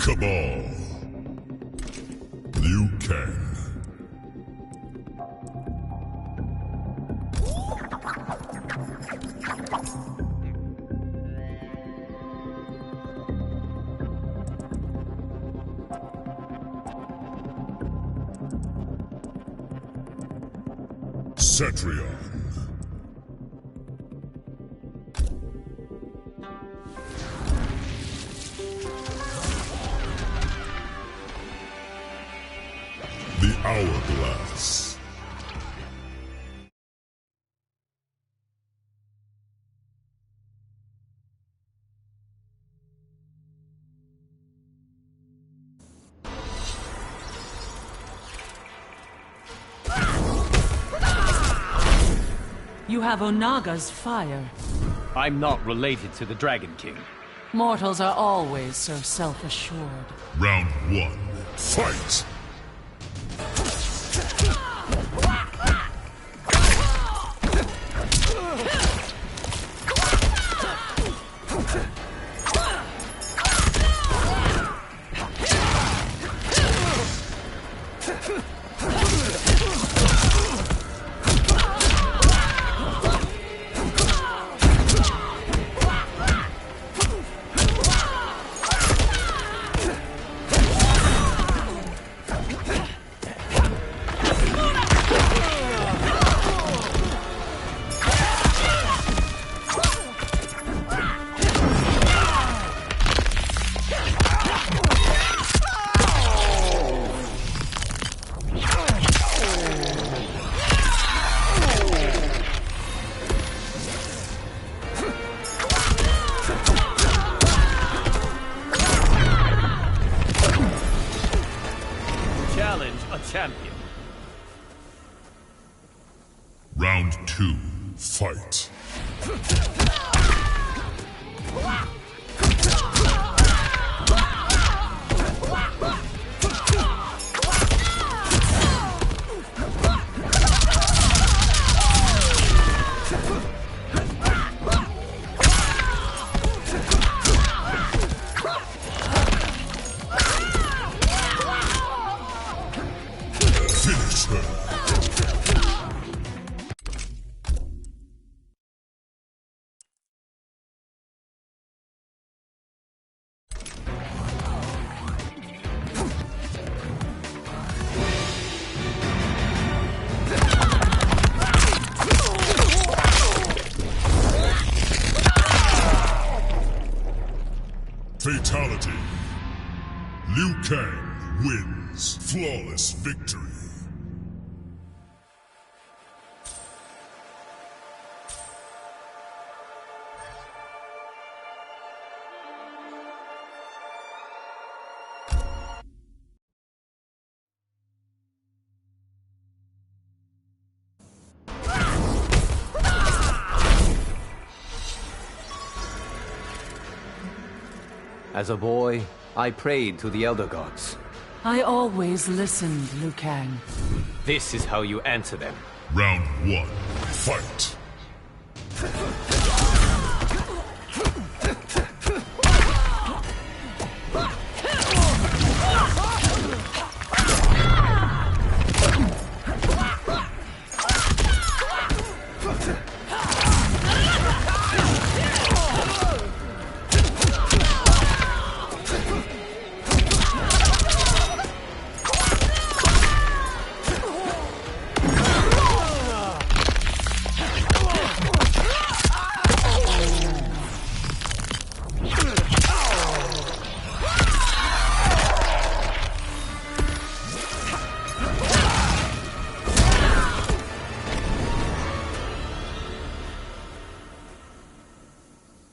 Cabal. Liu Kang. Cetrion. The Hourglass. You have Onaga's fire. I'm not related to the Dragon King. Mortals are always so self-assured. Round 1. Fight! Challenge a champion. Round 2. Fight! Finish her! Fatality. Liu Kang wins. Flawless victory. As a boy, I prayed to the Elder Gods. I always listened, Liu Kang. This is how you answer them. Round 1. Fight!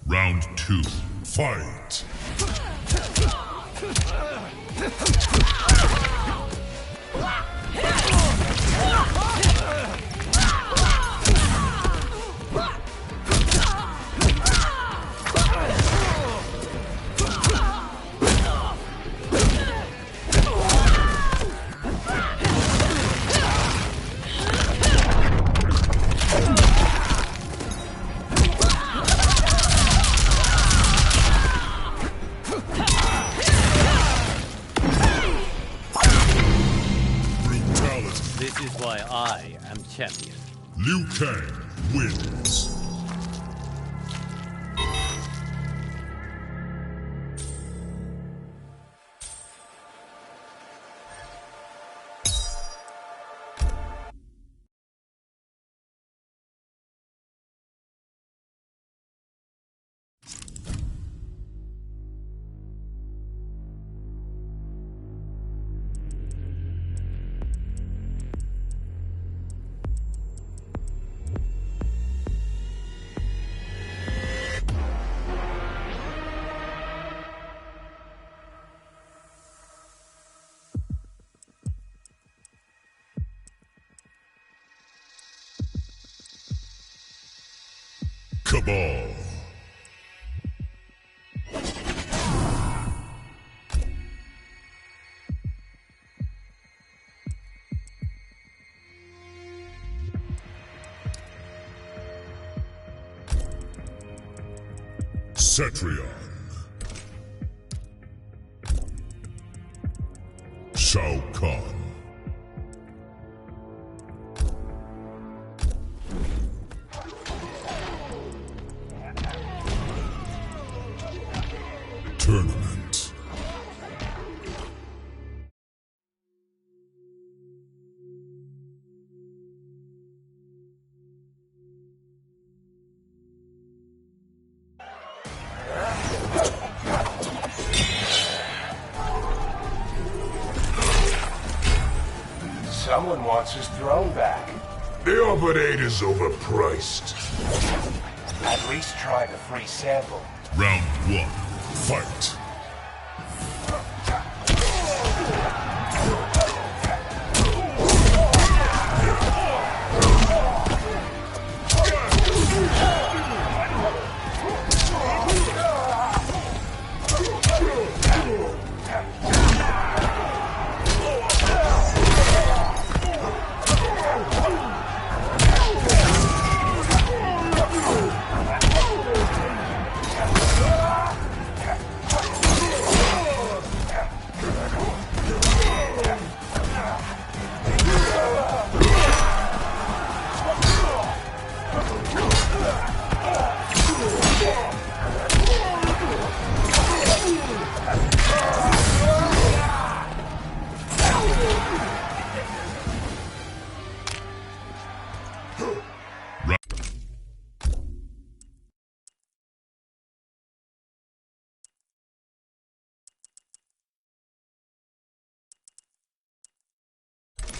Round 2. Fight! is why I am champion. Liu Kang wins. Cabal. Cetrion. Shao Kahn. Tournament. Someone wants his throne back. The Orbit 8 is overpriced. At least try the free sample. Round 1. Fight.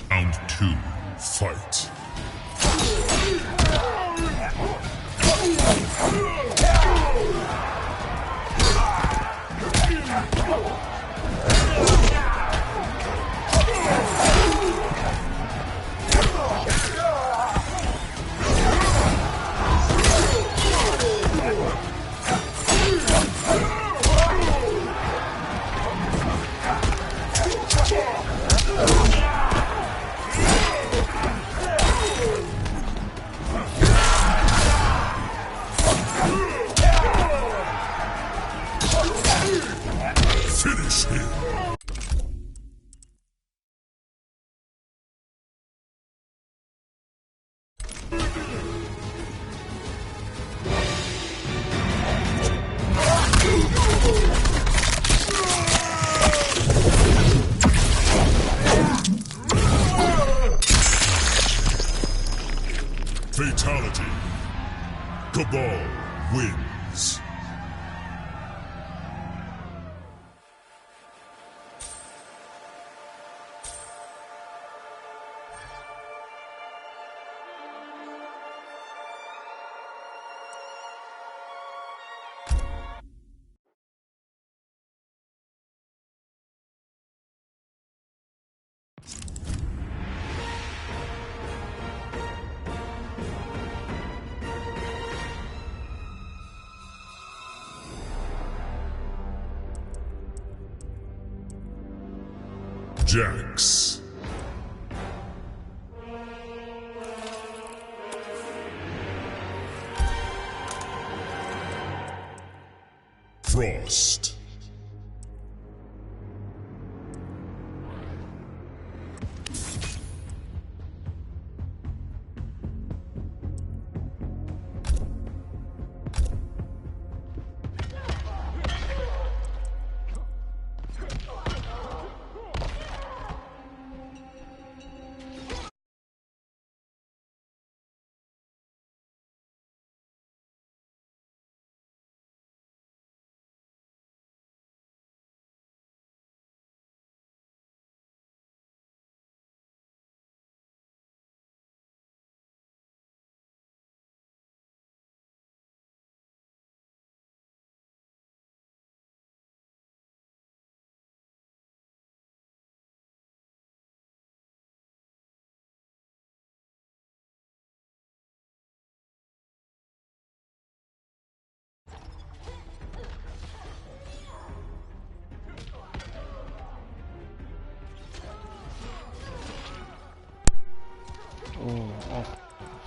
Round 2. Fight. Finish him. Fatality. Cabal wins. Jax. Frost.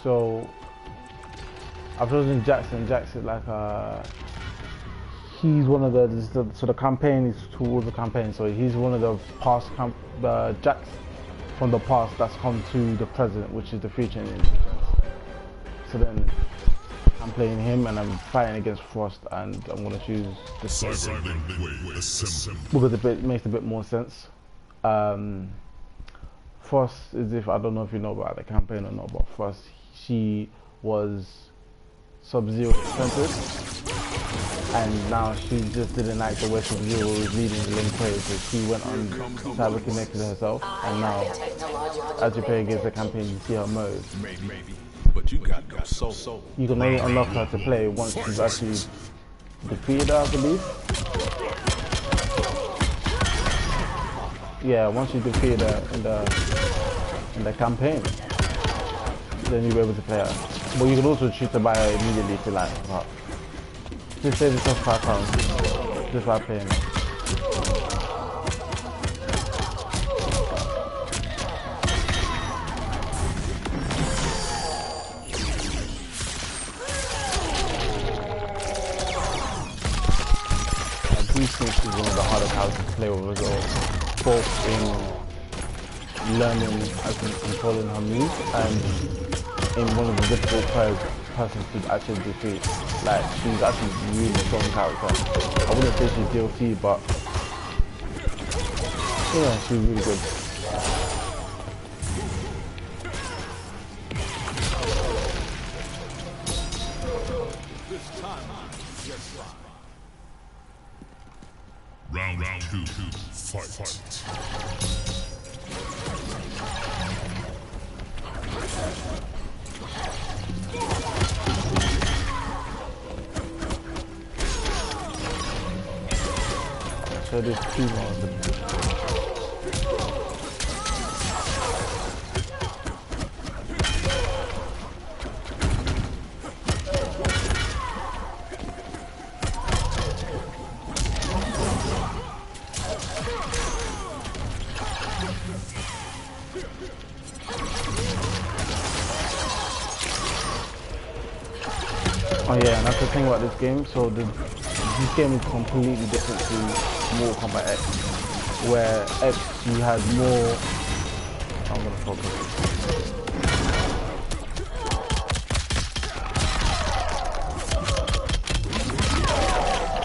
So I've chosen Jackson. Jackson, like he's one of so the campaign is towards the campaign. So he's one of the past Jacks from the past that's come to the present, which is the future in defense. So then I'm playing him and I'm fighting against Frost, and I'm gonna choose the because it makes a bit more sense. Frost is, if I don't know if you know about the campaign or not, but Frost, she was Sub-Zero apprentice, and now she just didn't like the way Sub-Zero was leading the link play, so she went on cyber connected herself, and now as you play against the campaign you see her mode. But you got no soul. You can only unlock her to play once you've actually defeated her, I believe. Yeah, once you defeat her in the campaign, then you'll be able to play her. But you can also choose to buy her immediately if you like. But just save yourself £5 just by playing her. I do think she's one of the hardest houses to play with as well, both in learning and controlling her moves and in one of the difficult persons to actually defeat. Like, she's actually a really strong character. I wouldn't say she's DLC, but yeah, she's really good. Round two, fight. So there's two more. Oh yeah, and that's the thing about this game. So this game is completely different to Mortal Kombat X, where X you had more. I'm gonna focus.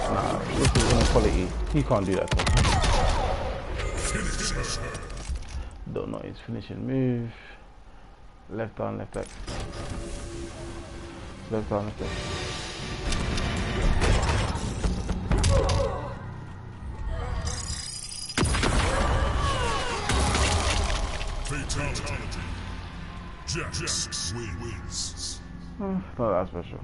Nah, this is inequality. You can't do that to me. Don't know his finishing move. Left down, left X. Left down, left X. Fatality. Jax wins. Not that special.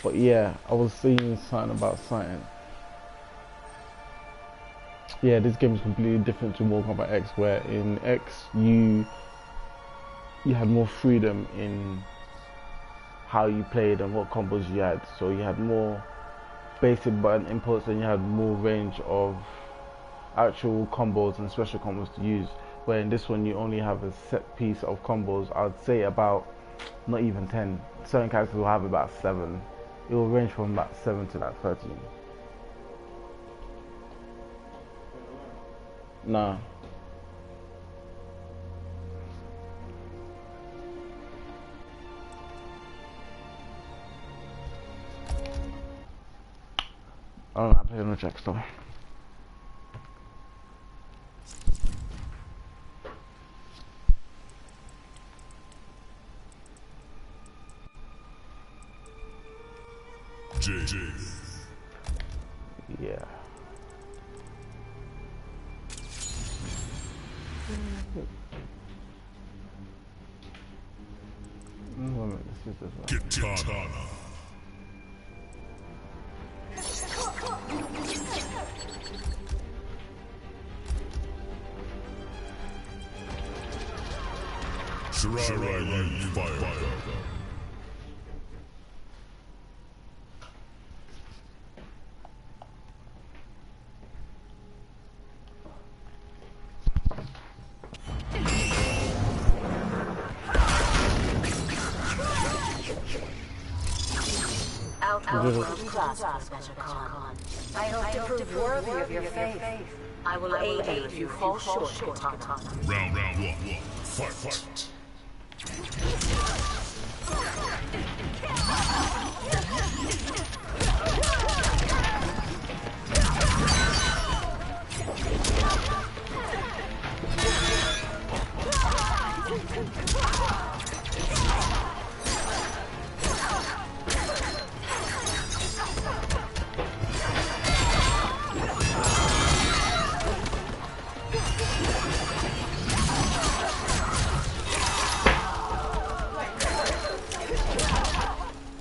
But yeah, I was saying something about something. Yeah, this game is completely different to Mortal Kombat X, where in X you had more freedom in how you played and what combos you had. So you had more basic button inputs and you had more range of actual combos and special combos to use. Where in this one you only have a set piece of combos. I'd say about not even 10. Certain characters will have about 7. It will range from about 7 to like 13. Nah. I don't know, I play on the check store. JJ. Yeah. Kitana. Shirai fire. I hope to prove worthy of your faith. I will aid you if you fall short, Katana. Round one. Fight.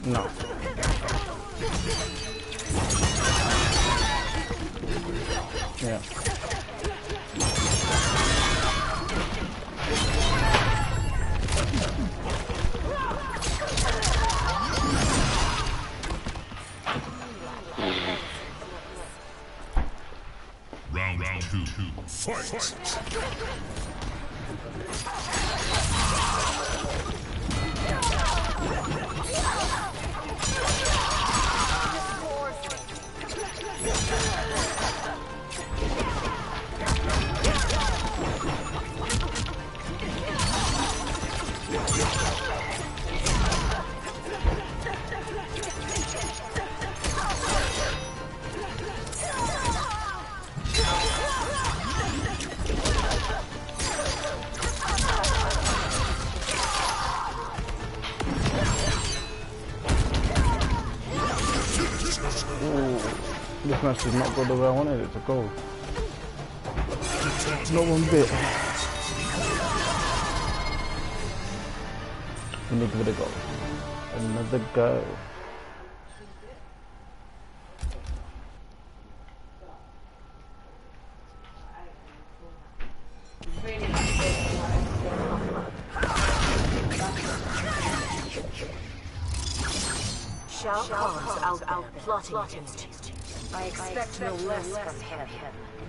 No. Yeah. Round two. Fight. This match did not go the way I wanted it to go. Not one bit. Let me give it a go. Another go. Shao Kahn's out plotting against you. I expect no less from him.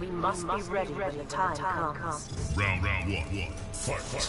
We must be ready when the time comes. Round one. Fight.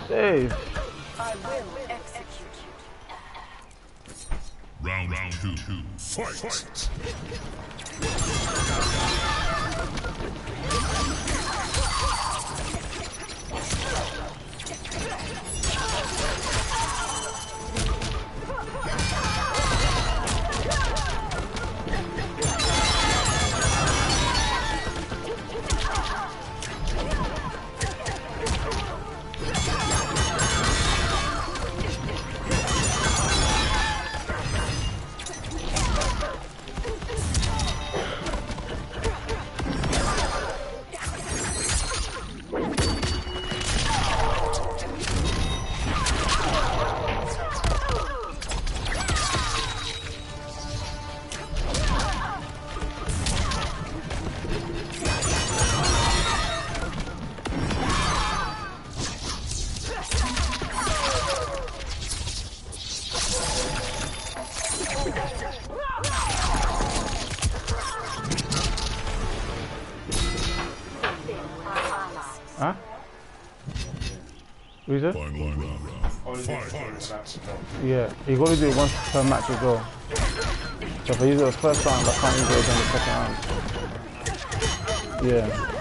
Dave. I will execute you. Round two. Fight. Huh? What is it? Final round. Fight. Yeah, you got to do it once per match as well. So if I use it the first round, I can't use it again the second round. Yeah.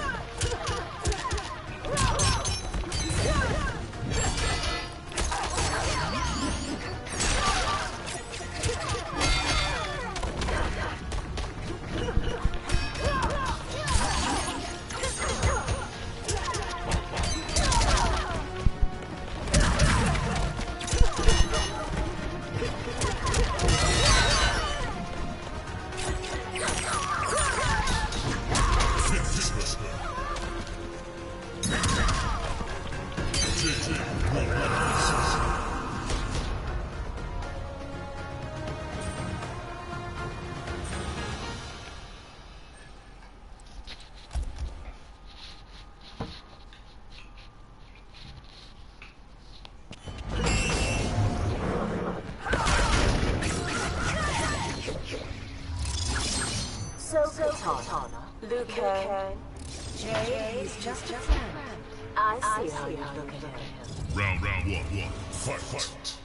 Katana. Liu Kang. Jay, he's just a friend. I see how you look at him. Round one. Fight.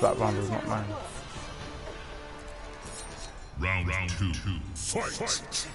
That round was not mine. Round two. Fight.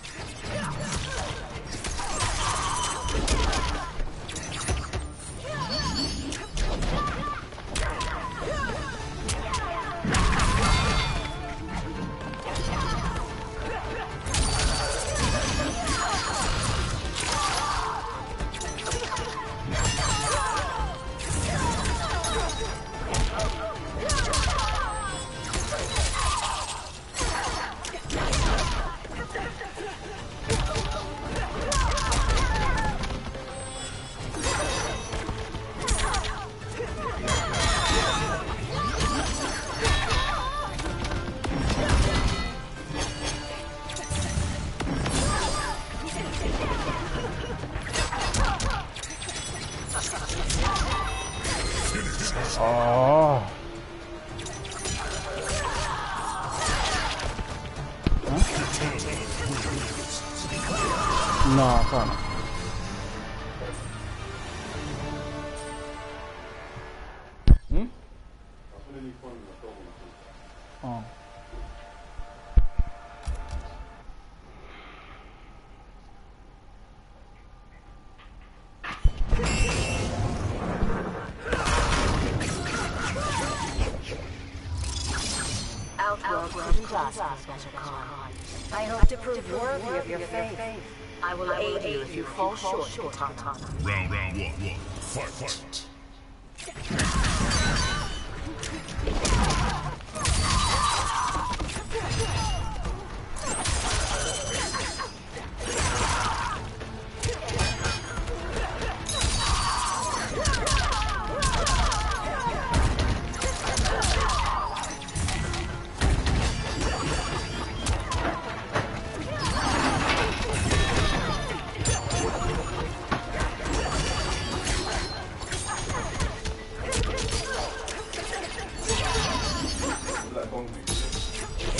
Oh. Huh? No, I can't. Hmm? Oh. Outworld couldn't ask for better card. I hope to prove worthy of your faith. I will aid you if you fall short, Katana. Round one. Fight.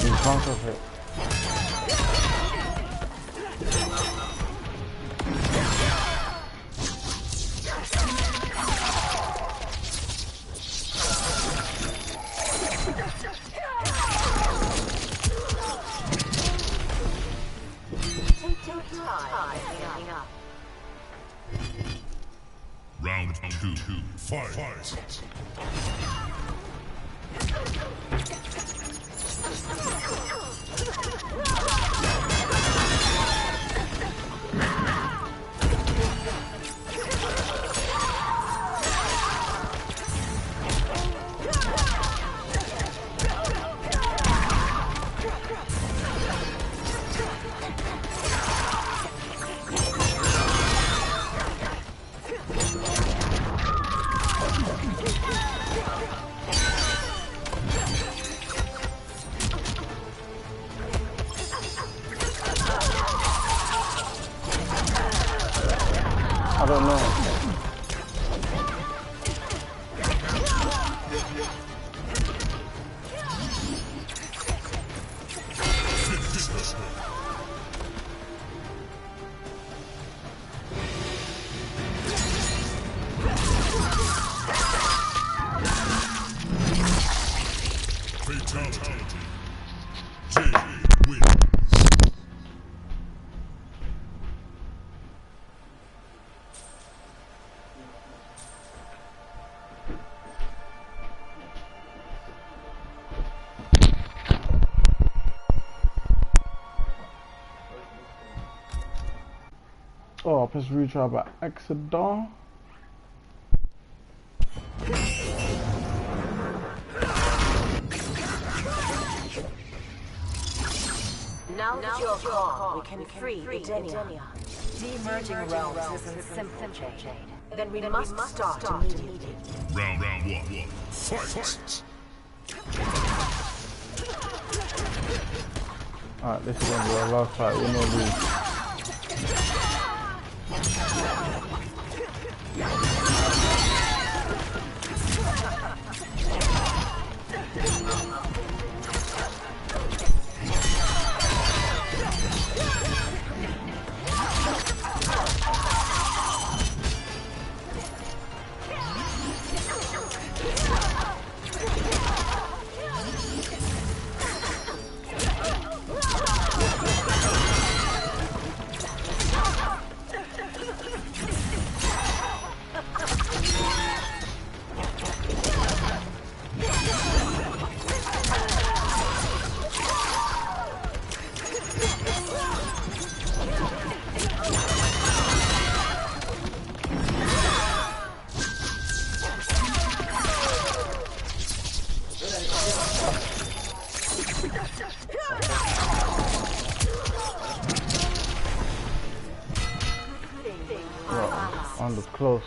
In front of it. Round two. Fight. I don't know. Fatality. Jay wins. Oh, I pressed retry by accident. Now that you're calm, we can free Edenia. Demerging realms isn't simple, Jade. Then we must start immediately. Round one. Fight! Alright, this is gonna be our last fight. We're not lose. On the close.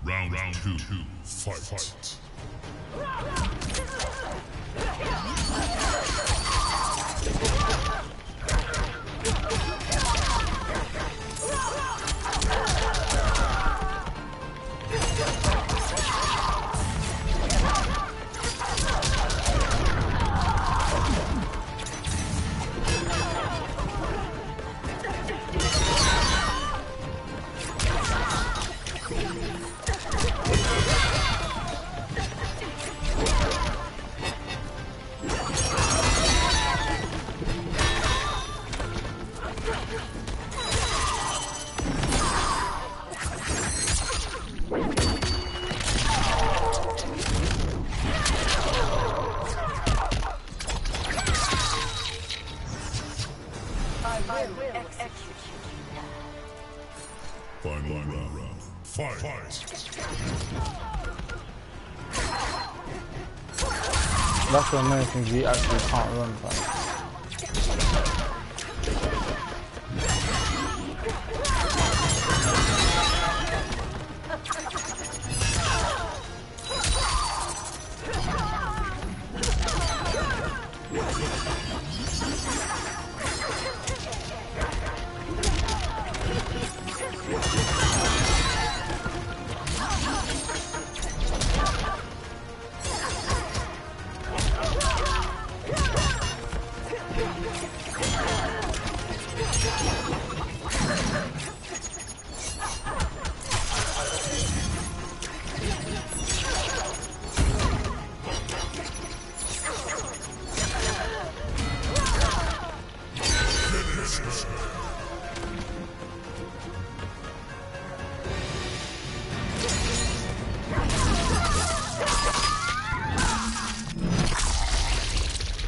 Round two. Fight! Final round. Fight! That's the main thing, you actually can't run fast.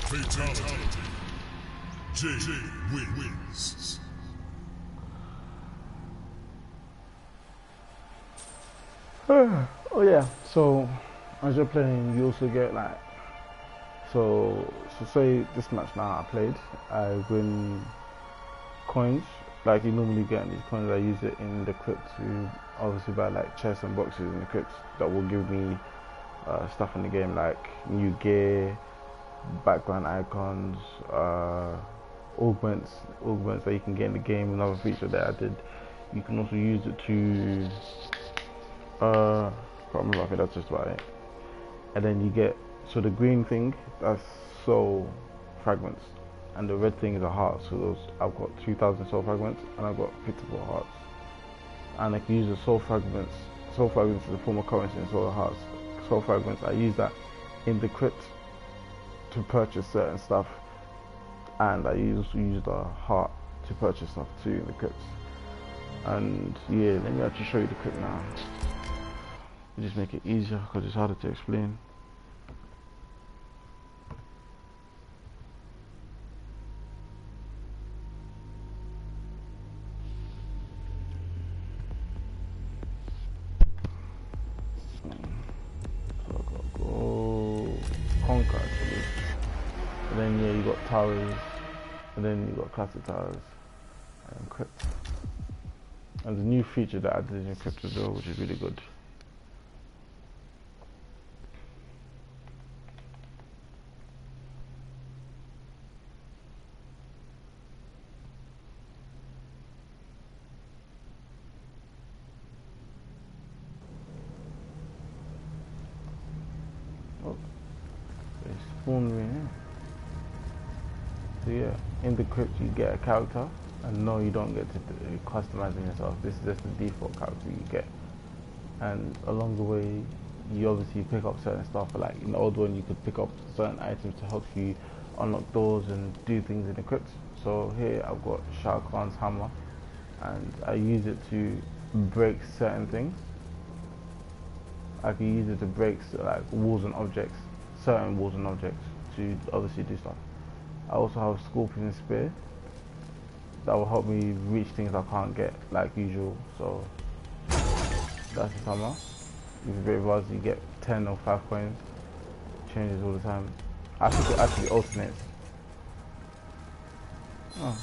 Fatality. J wins. Oh yeah, so as you're playing you also get like, so say this match now I played, I win coins like you normally get in these coins. I use it in the crypt to obviously buy like chests and boxes in the crypt that will give me stuff in the game like new gear, background icons, augments that you can get in the game. Another feature that I did, you can also use it to can't remember, I think that's just about it. And then you get, so the green thing, that's soul fragments, and the red thing is a heart. So those, I've got 2,000 soul fragments and I've got pitiful hearts, and I can use the soul fragments is a form of currency in soul hearts. Soul fragments, I use that in the crypt to purchase certain stuff, and I also use the heart to purchase stuff too in the crypts. And yeah, let me actually show you the crypt now. Just make it easier because it's harder to explain. So I gotta go conquer actually. And then yeah, you got towers, and then you got classic towers, and crypt. And there's a new feature that added in crypt as well, which is really good. Oh, they spawned me here. So yeah, in the crypt you get a character, and no, you don't get to customize it yourself. This is just the default character you get. And along the way, you obviously pick up certain stuff. Like in the old one, you could pick up certain items to help you unlock doors and do things in the crypt. So here I've got Shao Kahn's hammer, and I use it to break certain things. I can use it to break like walls and objects, certain walls and objects, to obviously do stuff. I also have a Scorpion Spear that will help me reach things I can't get like usual. So that's his hammer. With Great Vase you get 10 or 5 coins. Changes all the time. I think it actually alternates. Oh,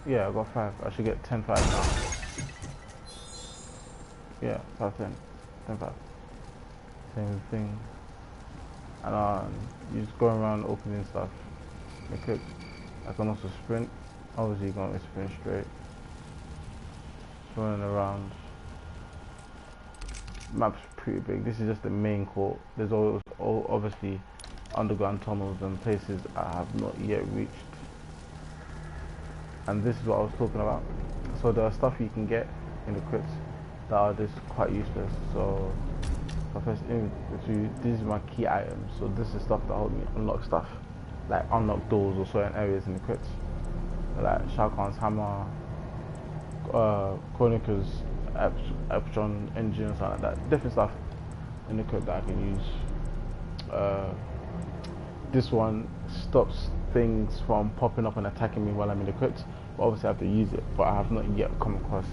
yeah, I got 5. I should get 10, 5 now. Yeah, 5, 10, 10, 5. Same thing. And you just go around opening stuff. Okay. I can also sprint. Obviously you're going to sprint straight. Running around. Map's pretty big. This is just the main court. There's always obviously underground tunnels and places I have not yet reached. And this is what I was talking about. So there are stuff you can get in the crypts that are just quite useless. So if I press into, these are my key items. So this is stuff that help me unlock stuff, like unlock doors or certain areas in the crypts, like Shao Kahn's hammer, Chronicle's Eptron engine or something like that. Different stuff in the crypt that I can use. This one stops things from popping up and attacking me while I'm in the crypt, but obviously I have to use it. But I have not yet come across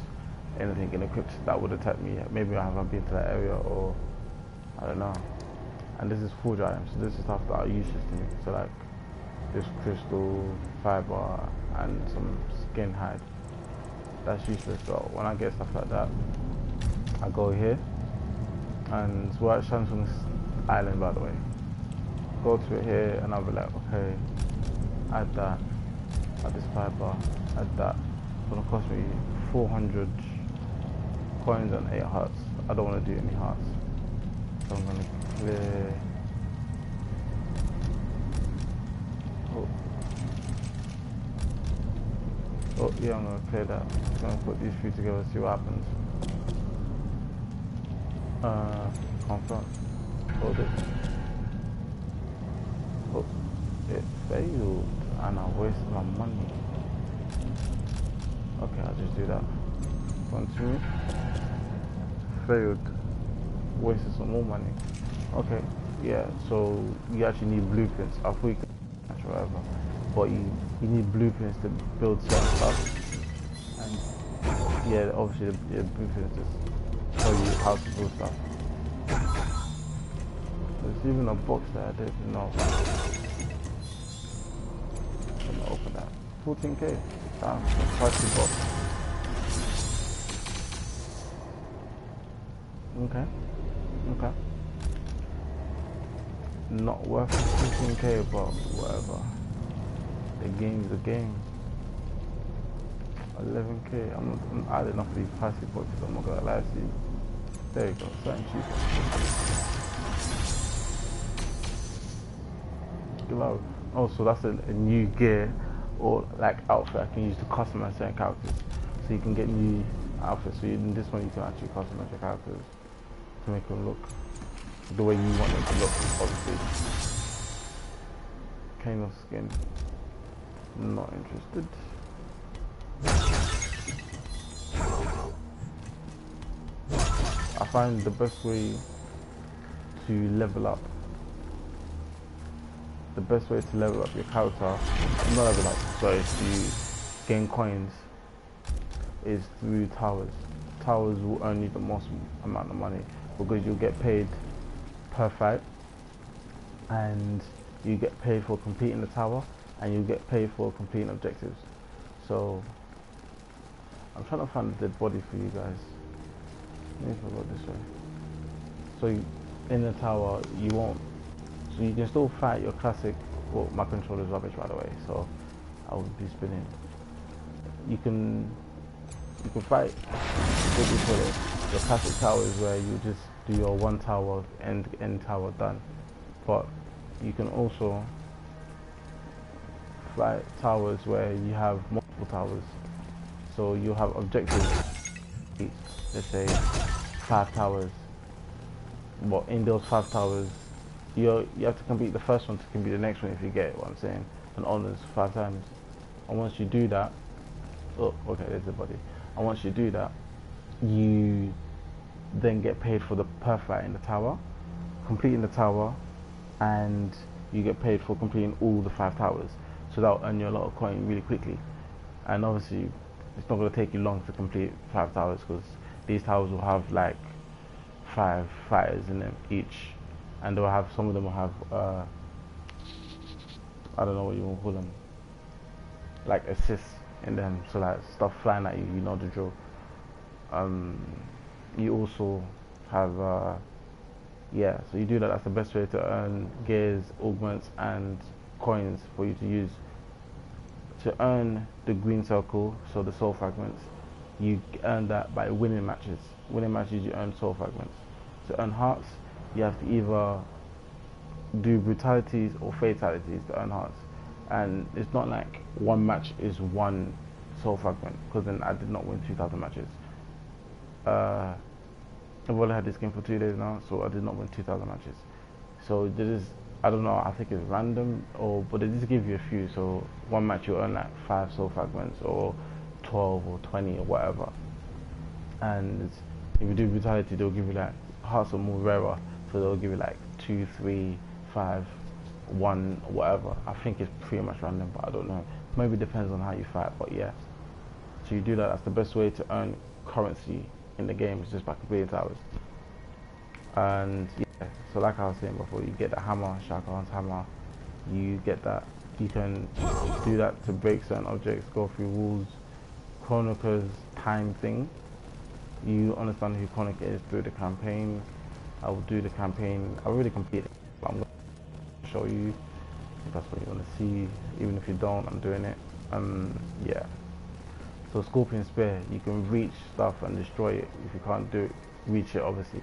anything in the crypt that would attack me yet. Maybe I haven't been to that area, or I don't know. And this is forge items, so this is stuff that are useless to me. So like this crystal, fiber, and some skin hide. That's useless. So when I get stuff like that, I go here, and we're at Shansung's island, by the way. Go to it here, and I'll be like, okay, add that, add this fiber, add that. It's gonna cost me 400 coins and 8 hearts. I don't want to do any hearts, so I'm gonna clear. Oh yeah, I'm gonna clear that. I'm gonna put these 3 together, see what happens. Confront. Hold it. Oh, it failed, and I wasted my money. Okay, I'll just do that. Continue. Failed. Wasted some more money. Okay, yeah, so you actually need blueprints. I thought you could match whatever, but you need blueprints to build certain stuff. And yeah, obviously the blueprints just tell you how to build stuff. There's even a box there I didn't know. I'm gonna open that. 14k. Damn, pricey box. Okay. Okay. Not worth 15k, but whatever. The game's a game. 11k. I'm adding up these pricey boxes. I'm not gonna lie to you. There you go. Something cheap. Glove. Oh, so that's a new gear or like outfit I can use to customize certain characters. So you can get new outfits. So in this one you can actually customize your characters to make them look the way you want them to look, obviously. Kano skin. Not interested. I find the best way to level up. The best way to level up your character, not level up, sorry, to gain coins, is through towers. Towers will earn you the most amount of money because you'll get paid per fight, and you get paid for completing the tower, and you get paid for completing objectives. So I'm trying to find a dead body for you guys. Let me go this way. So in the tower, you won't. So you can still fight your classic. Well, my controller's rubbish, by the way, so I will be spinning. You can fight. What do you call it? Your classic tower is where you just do your one tower, end tower done. But you can also fight towers where you have multiple towers. So you have objectives. Let's say 5 towers. But in those 5 towers, you have to complete the first one to complete the next one, if you get what I'm saying. And honors 5 times. And once you do that, oh, okay, there's the body. And once you do that, you then get paid for the per fight in the tower, completing the tower, and you get paid for completing all the 5 towers. So that'll earn you a lot of coin really quickly. And obviously, it's not going to take you long to complete 5 towers, because these towers will have like 5 fighters in them each, and they'll have, some of them will have I don't know what you want to call them, like assists in them, so like stuff flying at you, you know the drill. You also have yeah, so you do that. That's the best way to earn gears, augments, and coins for you to use. To earn the green circle, so the soul fragments, you earn that by winning matches. Winning matches, you earn soul fragments. To earn hearts, you have to either do brutalities or fatalities to earn hearts. And it's not like one match is 1 soul fragment, because then I did not win 2,000 matches. I've only had this game for 2 days now, so I did not win 2,000 matches. So this is, I don't know, I think it's random, but they just give you a few. So one match you'll earn like 5 soul fragments, or 12 or 20 or whatever. And if you do brutality, they'll give you like, hearts are more rarer, so they'll give you like 2, 3, 5, 1, whatever. I think it's pretty much random, but I don't know. Maybe it depends on how you fight, but yeah. So you do that. That's the best way to earn currency in the game, is just by completing towers. And yeah, so like I was saying before, you get the hammer, Shao Kahn's hammer. You get that. You can do that to break certain objects, go through walls. Chronika's time thing. You understand who Chronika is through the campaign. I will do the campaign. I already completed it, but I'm going to show you if that's what you want to see. Even if you don't, I'm doing it. Yeah. So Scorpion Spear, you can reach stuff and destroy it. If you can't reach it, obviously.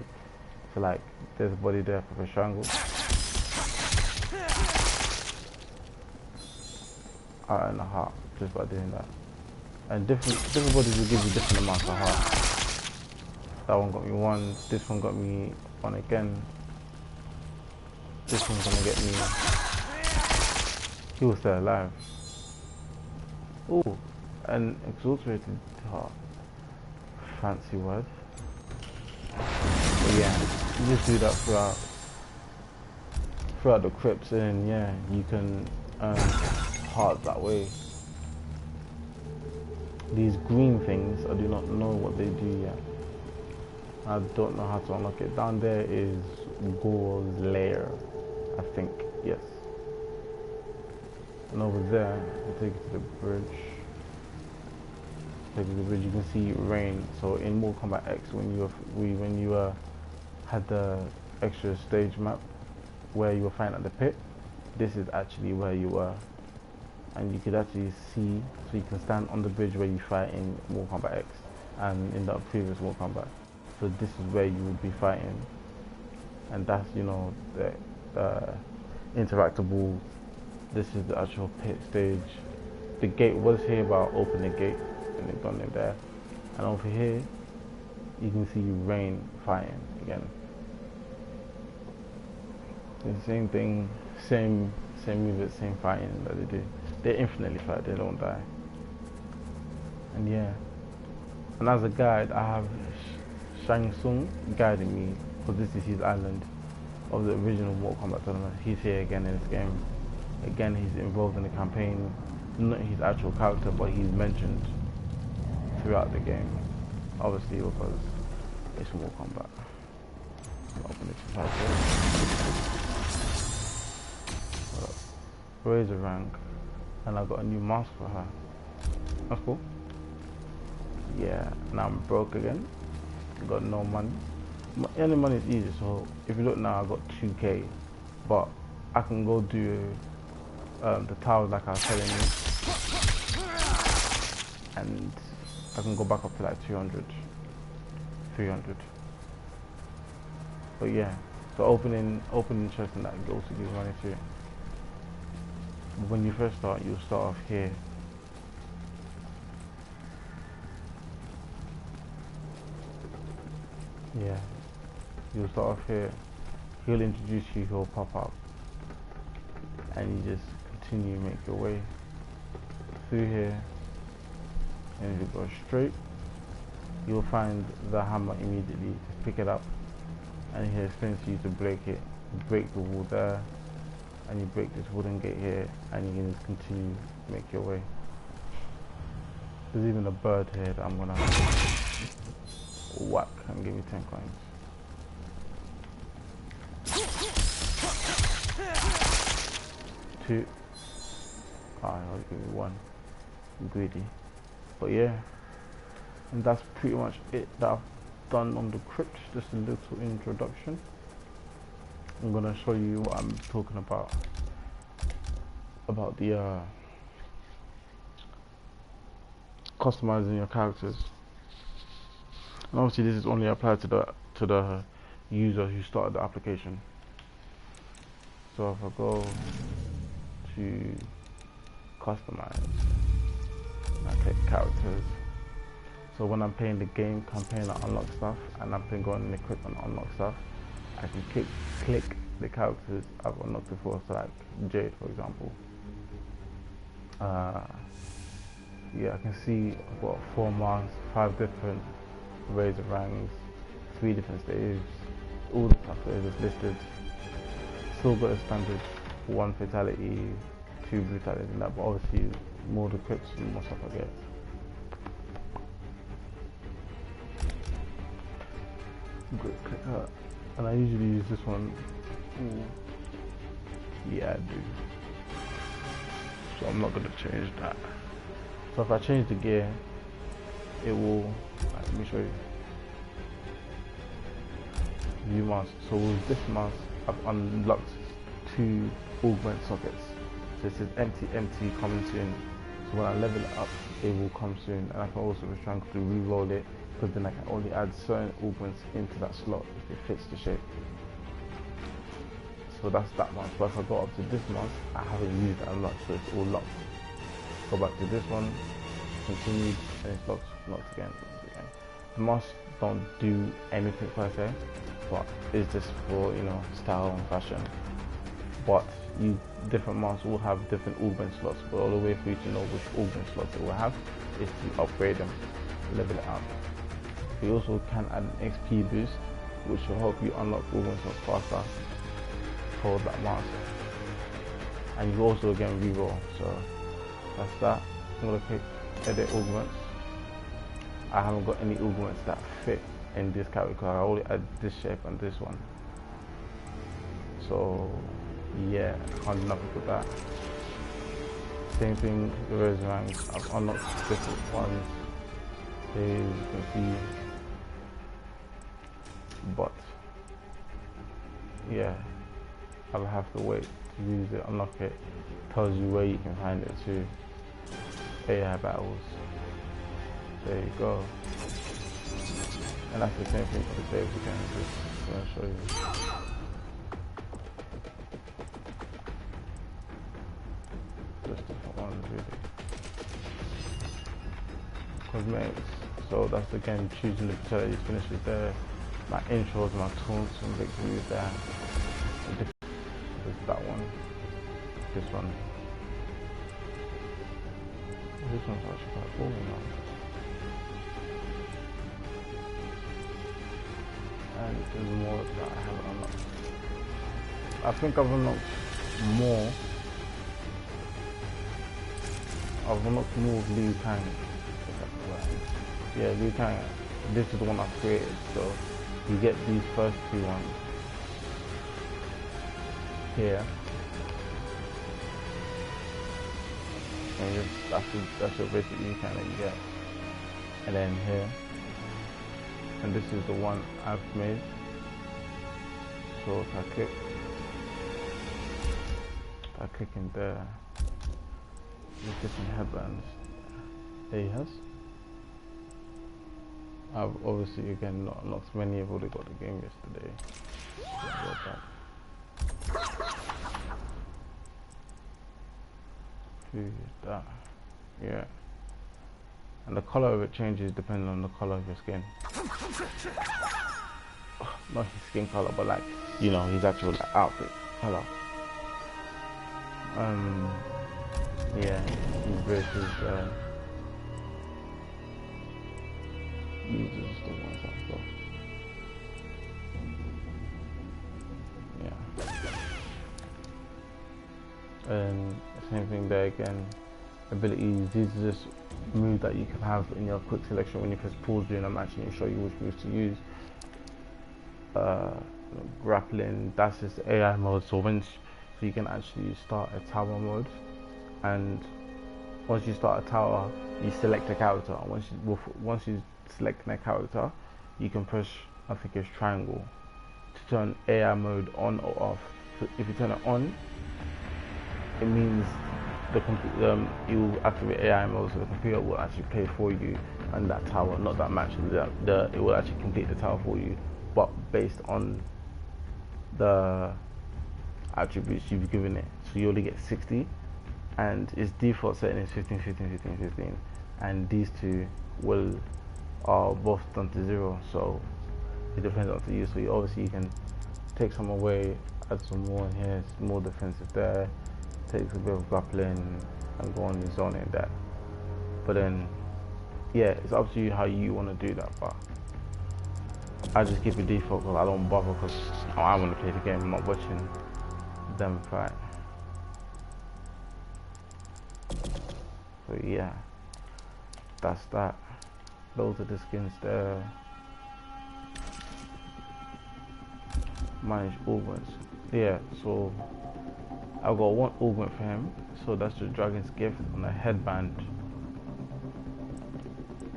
So like, there's a body there for a triangle. I earn a heart just by doing that. And different bodies will give you different amounts of hearts. That one got me 1. This one got me 1 again. This one's gonna get me. He was still alive. Oh, an exaggerated heart. Fancy word. But yeah, you just do that throughout the crypts, and yeah, you can earn hearts that way. These green things, I do not know what they do yet. I don't know how to unlock it. Down there is Gore's lair, I think, yes. And over there, I'll take you to the bridge. Take you to the bridge, you can see rain. So in Mortal Kombat X, when you had the extra stage map where you were fighting at the pit, this is actually where you were. And you could actually see, so you can stand on the bridge where you fight in Mortal Kombat X and in the previous Mortal Kombat. So this is where you would be fighting, and that's, you know, the interactable. This is the actual pit stage. The gate was here, but I'll open the gate and they've gone in there. And over here, you can see Rain fighting again. The same thing, same movement, same fighting that they do. They infinitely fight, they don't die. And yeah, and as a guide, I have Shang Tsung guiding me, because this is his island of the original Mortal Kombat tournament. He's here again in this game. Again, he's involved in the campaign. Not his actual character, but he's mentioned throughout the game. Obviously, because it's Mortal Kombat. Open it to Razor rank. and I got a new mask for her. That's cool. Yeah, now I'm broke again. Got no money. Any money is easy, so if you look now, I got 2k, but I can go do the towers like I was telling you, and I can go back up to like 200, 300. But yeah, so opening chest and that also gives money too. But when you first start, you'll start off here. Yeah, you'll start off here. He'll introduce you, he'll pop up, and you just continue make your way through here. And if you go straight, you'll find the hammer immediately. Just pick it up, and he explains to you to break it. You break the wall there, and you break this wooden gate here, and you can just continue make your way. There's even a bird here that I'm gonna whack and give me 10 coins. Two. I'll give you one. I'm greedy. But yeah, and that's pretty much it that I've done on the crypt. Just a little introduction. I'm gonna show you what I'm talking about the customizing your characters. And obviously this is only applied to the user who started the application. So if I go to customize, I click characters. So when I'm playing the game, I'm playing the unlock stuff, and I'm playing going and equip and unlock stuff, I can click the characters I've unlocked before, so like Jade for example. Yeah, I can see I've got 4 masks, 5 different rays of ranks, 3 different stages, all the stuff that is listed. Still got a standard 1 fatality, 2 brutalities and that, but obviously more the crypts and more stuff I get. Good, click that. And I usually use this one. Ooh. Yeah, I do. So I'm not gonna change that. So if I change the gear, it will, let me show you. View mask. So with this mask, I've unlocked 2 augment sockets. So it says empty, coming soon. So when I level it up, it will come soon. And I can also be trying to re-roll it, because then I can only add certain augments into that slot if it fits the shape. So that's that one. But if I go up to this mask, I haven't used it unlocked, so it's all locked. Go back to this one, continue, and it's locked again. The masks don't do anything per se, but it's just for, you know, style and fashion. But different masks will have different augment slots, but all the way for you to know which augment slots it will have is to upgrade them, level it up. You also can add an XP boost, which will help you unlock augment slots faster for that mask. And you also again reroll. So that's that. I'm gonna click edit augments. I haven't got any augments that fit in this character. I only add this shape and this one. So yeah, I can't do nothing with that. Same thing, the raise ranks. I've unlocked different ones. As you can see. But yeah, I'll have to wait to use it, unlock it. Tells you where you can find it too. AI battles. There you go. And that's the same thing for the saves again. Just gonna show you. Just different ones really. Cosmetics. So that's again choosing the fertility finishes there. My intros, my taunts and victories there. There's that one. This one. This one's actually quite cool now. And there's more that I haven't unlocked. I think I've unlocked more. I've unlocked more of Liu Kang. Yeah, Liu Kang. This is the one I've created, so you get these first 2 ones here. And that's your basic recount that you get. And then here, and this is the one I've made. So if I click in there, with different headbands. There he has. I've obviously again not unlocked many. I've already got the game yesterday. Who is that? Yeah. And the color of it changes depending on the color of your skin. Not his skin color, but like, you know, his actual like, outfit color. Yeah, his versus these are just the ones I've got. Yeah. And same thing there again. Abilities, these are just moves that you can have in your quick selection when you press pause during a match and you show you which moves to use. Grappling, that's just AI mode, so you can actually start a tower mode, and once you start a tower you select a character, and once you select a character you can push, I think it's triangle, to turn AI mode on or off. So if you turn it on, it means you will activate AI mode, so the computer will actually play for you and that tower, not that match, it will actually complete the tower for you, but based on the attributes you've given it. So you only get 60, and its default setting is 15, 15, 15, 15, and these two are both done to 0, so it depends on to you. So obviously you can take some away, add some more in here, it's more defensive there, takes a bit of grappling and go on your zone in that. But then yeah, it's up to you how you want to do that, but I just keep it default because I don't bother, because I want to play the game, I'm not watching them fight. So yeah, that's that. Those are the skins there. Manage augments. Yeah, so I've got one augment for him, so that's the Dragon's Gift on a headband,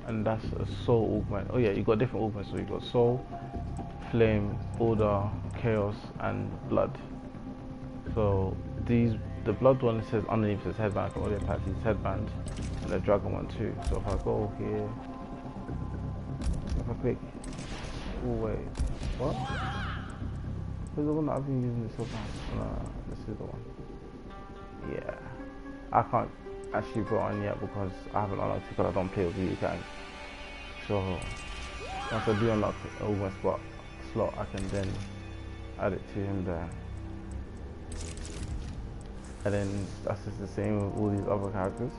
and that's a soul augment. Oh yeah, you got different augments, so you got soul, flame, order, chaos, and blood. So the blood one says underneath says headband, I can only attach his headband, and the dragon one too. So if I go here, if I click, oh wait, what? Where's the one that I've been using this whole time? This is the one. Yeah, I can't actually put it on yet because I haven't unlocked it, because I don't play with you guys. So once I do unlock the augment slot, I can then add it to him there. And then that's just the same with all these other characters.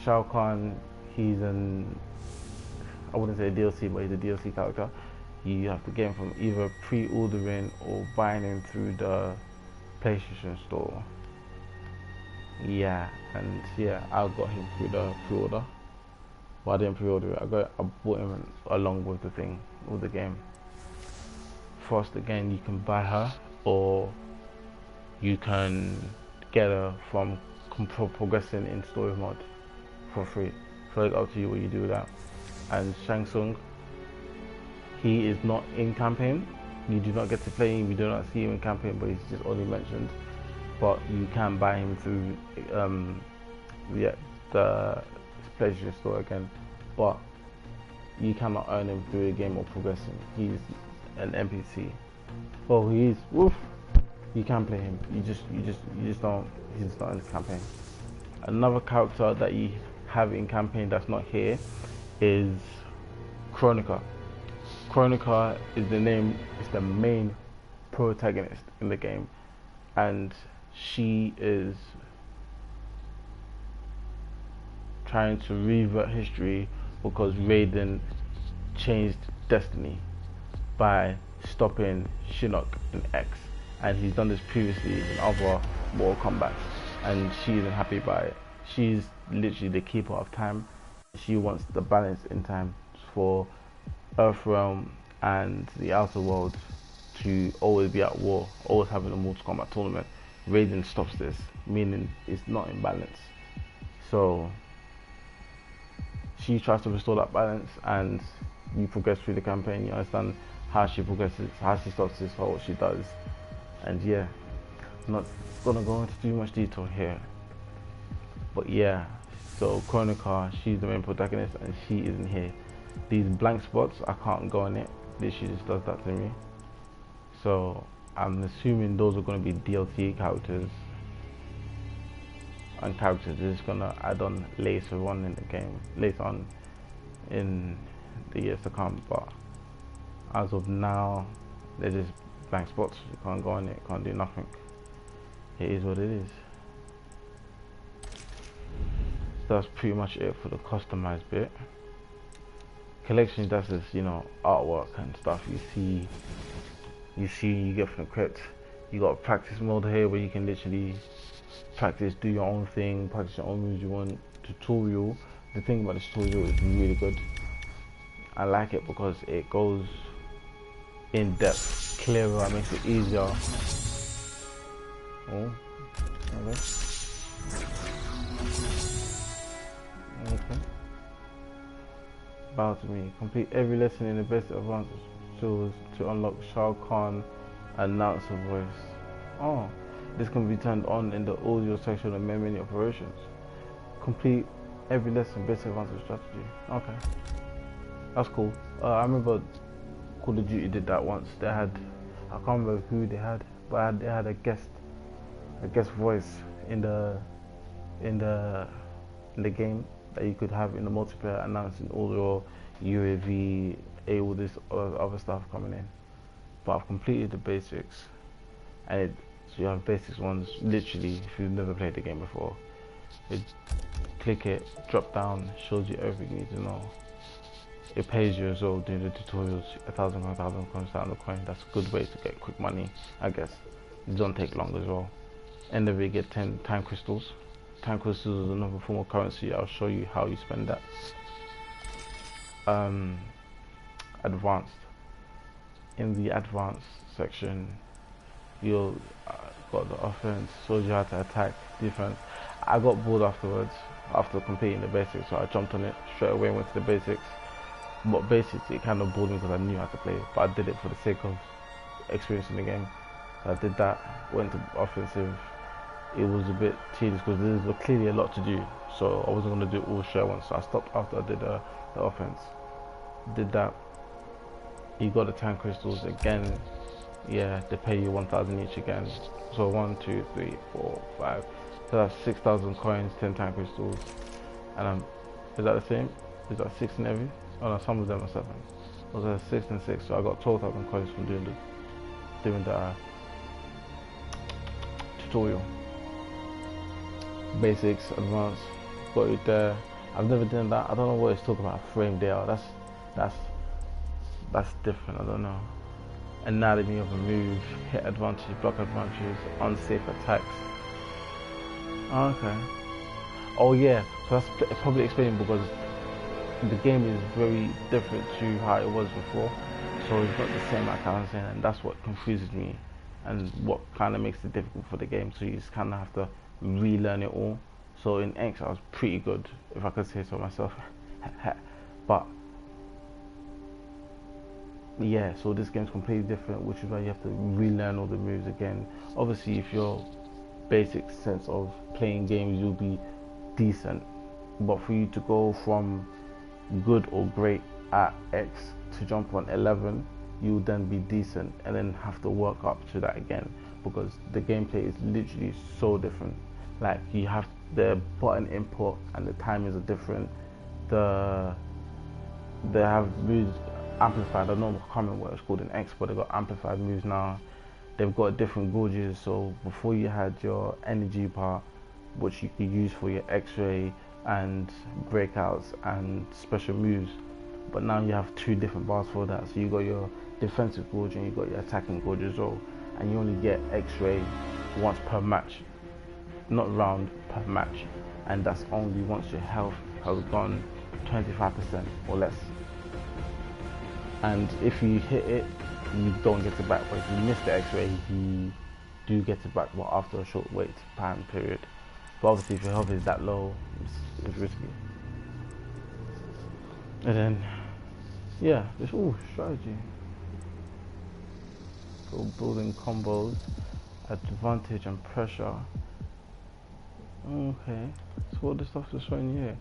Shao Kahn, he's I wouldn't say a DLC, but he's a DLC character. You have to get him from either pre-ordering or buying him through the PlayStation Store. Yeah, and yeah, I got him through the pre-order. Well, I didn't pre-order it, I bought him along with the thing, with the game. Frost, again, you can buy her, or you can get her from progressing in story mode for free. So it's up to you what you do with that. And Shang Tsung, he is not in campaign. You do not get to play him, you do not see him in campaign, but he's just only mentioned. But you can buy him through the PlayStation Store again, but you cannot earn him through the game or progressing. He's an NPC. Well, he is. Woof. You can play him. You just don't. He's not in the campaign. Another character that you have in campaign that's not here is Chronica. Chronica is the main protagonist in the game, and she is trying to revert history because Raiden changed destiny by stopping Shinnok in X, and he's done this previously in other Mortal Kombat, and she isn't happy by it. She's literally the keeper of time. She wants the balance in time for Earthrealm and the outer world to always be at war, always having a Mortal Kombat tournament. Raiden stops this, meaning it's not in balance. So she tries to restore that balance, and you progress through the campaign. You understand how she progresses, how she starts this, what she does, and yeah, I'm not gonna go into too much detail here. But yeah, so Chronica, she's the main protagonist, and she isn't here. These blank spots, I can't go on it. She just does that to me. So I'm assuming those are going to be DLC characters, and characters are just going to add on later on in the game, later on in the years to come. But as of now, they're just blank spots. You can't go on it, can't do nothing. It is what it is. So that's pretty much it for the customized bit. Collection, that's just, you know, artwork and stuff you get from the crypt. You got practice mode here where you can literally practice, do your own thing, practice your own moves you want. Tutorial, the thing about the tutorial is really good. I like it because it goes in depth, clearer, it makes it easier. Oh, okay. Okay. Bow to me. Complete every lesson in the best advanced tools to unlock Shao Kahn announcer voice. Oh, this can be turned on in the audio section of many operations. Complete every lesson best advanced strategy. Okay, that's cool. I remember Call of Duty did that once. They had, I can't remember who they had, but they had a guest voice in the game that you could have in the multiplayer, announcing all your UAV, all this other stuff coming in. But I've completed the basics, and so you have basics ones. Literally, if you've never played the game before, click it, drop down, shows you everything you need to know. It pays you as well doing the tutorials. 1,000 coins down the coin. That's a good way to get quick money, I guess. It don't take long as well. End of it, you get 10 time crystals. Time crystals is another form of currency. I'll show you how you spend that. Advanced. In the advanced section, you'll got the offense, shows you how to attack, defense. I got bored afterwards, after completing the basics, so I jumped on it straight away and went to the basics. But basically, it kind of bored me because I knew how to play, but I did it for the sake of experiencing the game. So I did that, went to offensive. It was a bit tedious because there was clearly a lot to do, so I wasn't going to do it all straight once. So I stopped after I did the offense. Did that. You got the time crystals again. Yeah, they pay you 1,000 each again. So 1, 2, 3, 4, 5. So that's 6,000 coins, 10 time crystals. And is that the same? Is that 6 in every? Oh no, some of them are 7. Those are 6 and 6. So I got 12,000 coins from doing the tutorial. Basics, advanced, got it there. I've never done that. I don't know what it's talking about. Frame there. That's different. I don't know. Anatomy of a move, hit advantage, block advantages, unsafe attacks. Oh, okay. Oh yeah. So that's probably explaining because the game is very different to how it was before. So it's not the same like I was saying, and that's what confuses me, and what kind of makes it difficult for the game. So you just kind of have to relearn it all. So in X I was pretty good, if I could say so myself. But yeah, so this game's completely different, which is why you have to relearn all the moves again. Obviously, if your basic sense of playing games, you'll be decent, but for you to go from good or great at X to jump on 11, you'll then be decent and then have to work up to that again, because the gameplay is literally so different. Like, you have the button input and the timings are different. They have moves amplified. I don't know, I can't remember what it's called in X, but they got amplified moves now. They've got different gauges. So before you had your energy bar, which you could use for your X-ray and breakouts and special moves, but now you have 2 different bars for that. So you got your defensive gauge and you got your attacking gauge as well, and you only get X-ray once per match, not round, per match, and that's only once your health has gone 25% or less. And if you hit it, you don't get it back, but if you miss the X-ray, you do get it back, but after a short wait time period. But obviously, if your health is that low, it's risky. And then, yeah, there's all strategy. So building combos, advantage and pressure. Okay, so what the stuff is showing here?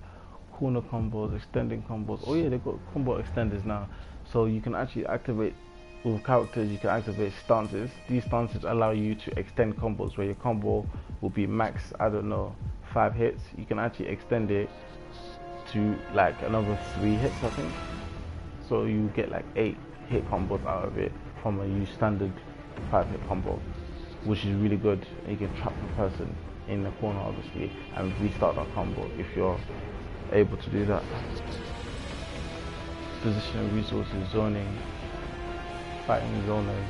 Corner combos, extending combos. Oh yeah, they've got combo extenders now. So you can actually activate, with characters, you can activate stances. These stances allow you to extend combos where your combo will be max, I don't know, 5 hits. You can actually extend it to like another 3 hits, I think. So you get like 8 hit combos out of it from a standard 5 hit combo, which is really good. And you can trap the person in the corner obviously and restart that combo if you're able to do that. Positioning resources, zoning, fighting zoners,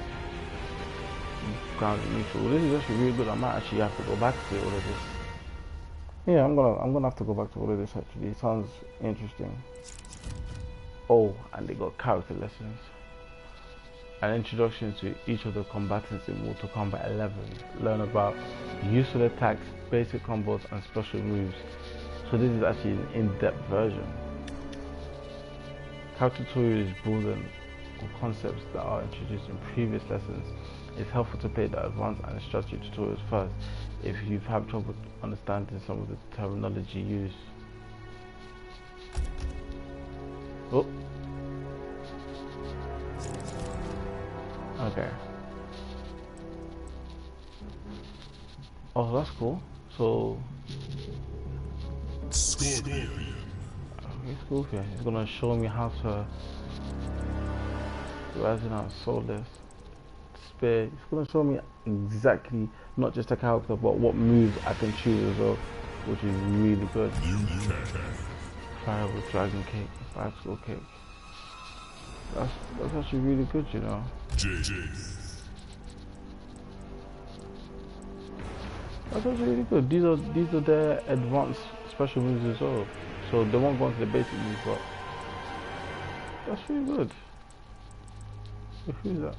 ground and neutral. This is actually really good. I might actually have to go back to all of this. Yeah, I'm gonna have to go back to all of this actually. It sounds interesting. Oh, and they got character lessons. An introduction to each of the combatants in Mortal Kombat 11. Learn about useful attacks, basic combos, and special moves. So this is actually an in-depth version. Character tutorials broaden on concepts that are introduced in previous lessons. It's helpful to play the advanced and strategy tutorials first if you've had trouble understanding some of the terminology used. Oh. Okay. Oh, that's cool. So, Scorpion. it's cool here. It's gonna show me how to rising out soulless spear. It's gonna show me exactly not just a character, but what moves I can choose as well, which is really good. Fire with dragon cake, 5-star cake. That's actually really good, you know. That's actually really good. These are their advanced special moves as well. So they won't go into the basic moves, but that's really good. So who's that?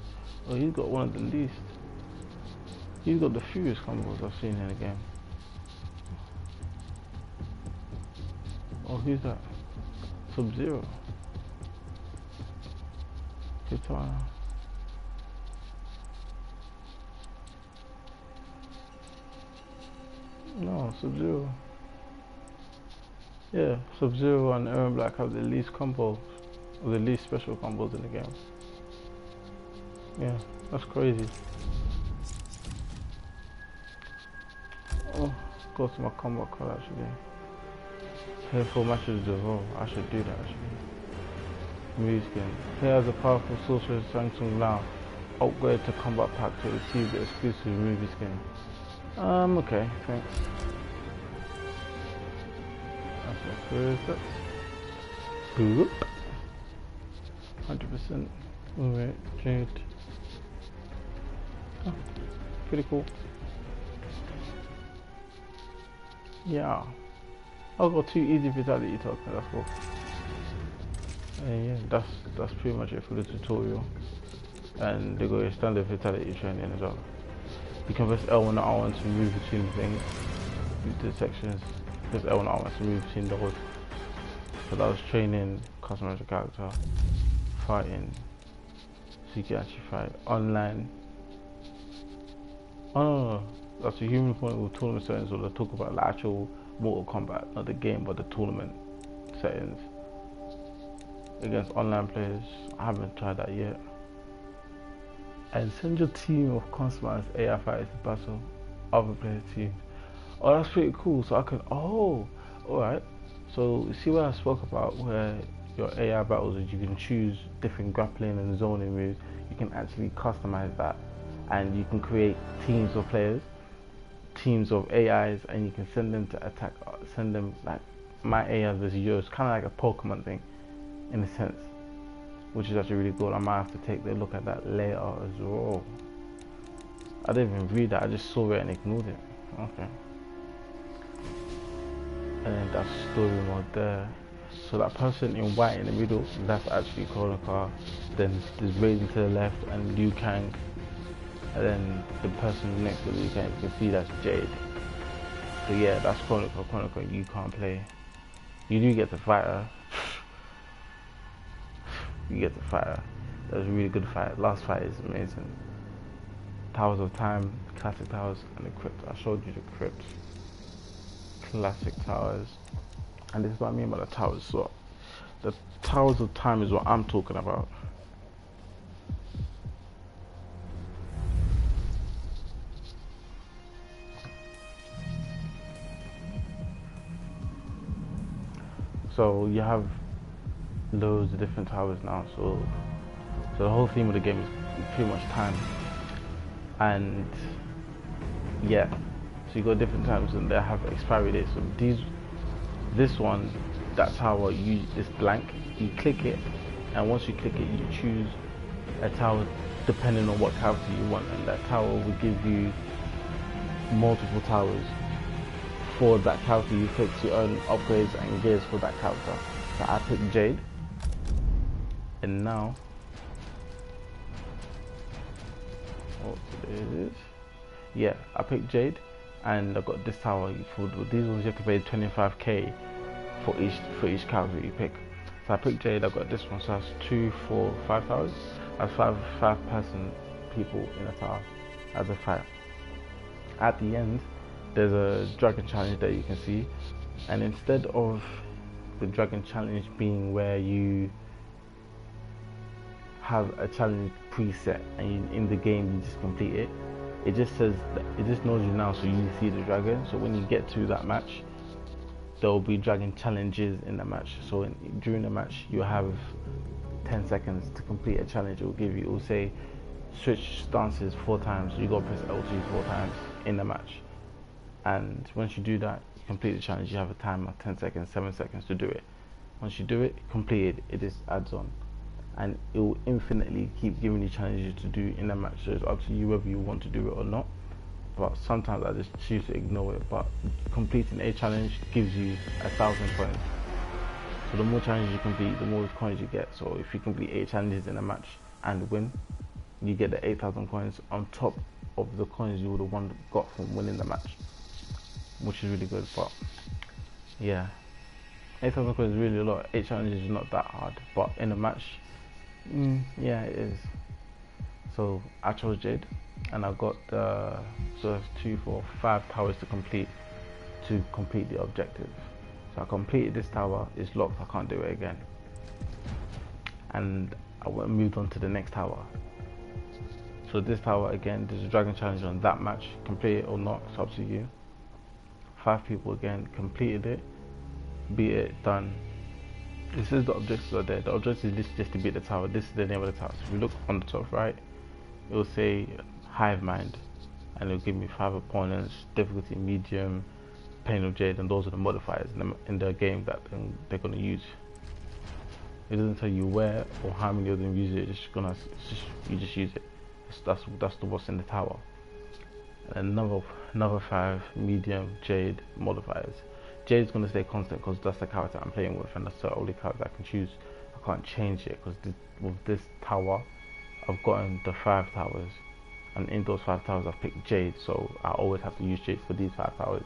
Oh, he's got one of the least. He's got the fewest combos I've seen in the game. Oh, who's that? Sub-Zero. Guitar. No, Sub-Zero. Yeah, Sub-Zero and Aaron Black have the least combos, or the least special combos in the game. Yeah, that's crazy. Oh, go to my combat card actually. Play 4 matches as well. I should do that actually. Move skin. Here has a powerful sorcerer Samsung now. Upgrade to combat pack to receive the exclusive movie skin. Okay, thanks. That's what where is that? Boop. 100%. Alright, Jade. Oh, pretty cool. Yeah. I've got 2 easy fatality tokens, that's cool. Yeah, that's pretty much it for the tutorial. And they got a standard fatality training as well. You can press L1 and R1 to move between the things, the sections. Press L1 and R1 to move between those. So that was training, customize the character, fighting. So you can actually fight online. Oh no, that's a human point with tournament settings. So they talk about the actual Mortal Kombat, not the game, but the tournament settings against online players. I haven't tried that yet. And send your team of customized AI fighters to battle other players' teams. Oh, that's pretty cool. So I can, alright. So you see what I spoke about where your AI battles is you can choose different grappling and zoning moves. You can actually customize that and you can create teams of players, teams of AIs, and you can send them to attack, send them like my AI versus yours, kind of like a Pokemon thing in a sense, which is actually really cool. I might have to take a look at that later as well. I didn't even read that, I just saw it and ignored it. Okay. And then that's story mode there. So that person in white in the middle, that's actually Konoka. Then there's Raiden to the left and Liu Kang. And then the person next to Liu Kang, you can see that's Jade. So yeah, that's Chronicle. Chronicle, you can't play. You do get the fighter. You get the fighter. That was a really good fight. Last fight is amazing. Towers of Time, classic towers, and the crypt. I showed you the crypt. Classic towers. And this is what I mean by the towers. So the Towers of Time is what I'm talking about. So you have loads of different towers now. So the whole theme of the game is pretty much time. And yeah, so you got different times and they have expiry dates. So this one, that tower, is blank. You click it, and once you click it, you choose a tower depending on what character you want, and that tower will give you multiple towers for that character you pick to earn upgrades and gears for that character. So I picked Jade, and now yeah, I picked Jade, and I got this tower. For these ones, you have to pay 25k for each character you pick. So I picked Jade. I got this one. So that's 2, 4, 5 towers. That's five person people in a tower as a fight. At the end, there's a dragon challenge that you can see, and instead of the dragon challenge being where you have a challenge preset and in the game you just complete it, it just says that it just knows you now, so you see the dragon. So when you get to that match, there will be dragon challenges in the match. So during the match, you have 10 seconds to complete a challenge. It will say switch stances 4 times. So you got to press LT 4 times in the match. And once you do that, you complete the challenge. You have a timer, 10 seconds, 7 seconds to do it. Once you do it, completed, it just adds on. And it will infinitely keep giving you challenges to do in the match. So it's up to you whether you want to do it or not. But sometimes I just choose to ignore it. But completing a challenge gives you 1,000 coins. So the more challenges you complete, the more coins you get. So if you complete 8 challenges in a match and win, you get the 8,000 coins on top of the coins you would have got from winning the match, which is really good. But yeah, 8,000 coins is really a lot. 8 challenges is not that hard, but in a match, yeah, it is. So I chose Jade, and I got so that's 2, 4, 5 towers to complete the objective. So I completed this tower. It's locked. I can't do it again. And I moved on to the next tower. So this tower again, there's a dragon challenge on that match. Complete it or not, it's up to you. 5 people again completed it, beat it, done. This is the objectives are there. The objective is just to beat the tower. This is the name of the tower. So if you look on the top right, it will say Hive Mind, and it will give me 5 opponents, difficulty medium, Pain of Jade, and those are the modifiers in the game that they're gonna use. It doesn't tell you where or how many of them use it. You just use it. That's what's in the tower. And another 5 medium Jade modifiers. Jade's gonna stay constant because that's the character I'm playing with, and that's the only character I can choose. I can't change it because with this tower, I've gotten the 5 towers, and in those 5 towers I've picked Jade, so I always have to use Jade for these 5 towers.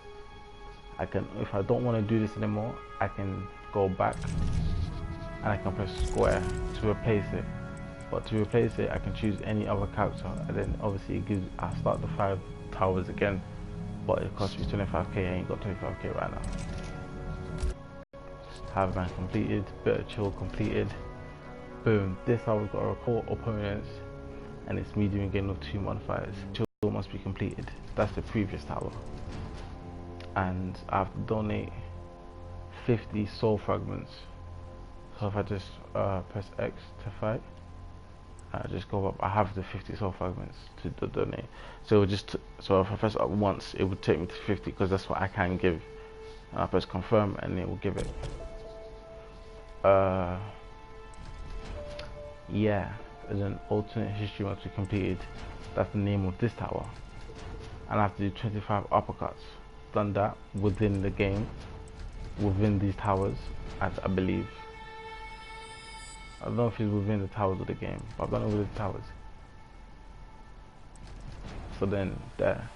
I can, if I don't want to do this anymore, I can go back and I can press square to replace it. But to replace it, I can choose any other character, and then obviously I start the 5 towers again, but it costs me 25k. I ain't got 25k right now. Hive Man completed, Bit of Chill completed. Boom, this tower's got a report opponents, and it's medium game of 2 modifiers. Chill must be completed. That's the previous tower. And I have to donate 50 soul fragments. So if I just press X to fight, I just go up. I have the 50 soul fragments to donate. So if I press up once, it would take me to 50 because that's what I can give. And I press confirm, and it will give it. Yeah, there's an alternate history must be completed. That's the name of this tower, and I have to do 25 uppercuts. Done that within the game, within these towers, I believe. I don't know if it's within the towers of the game, but I've done it within the towers. So then there.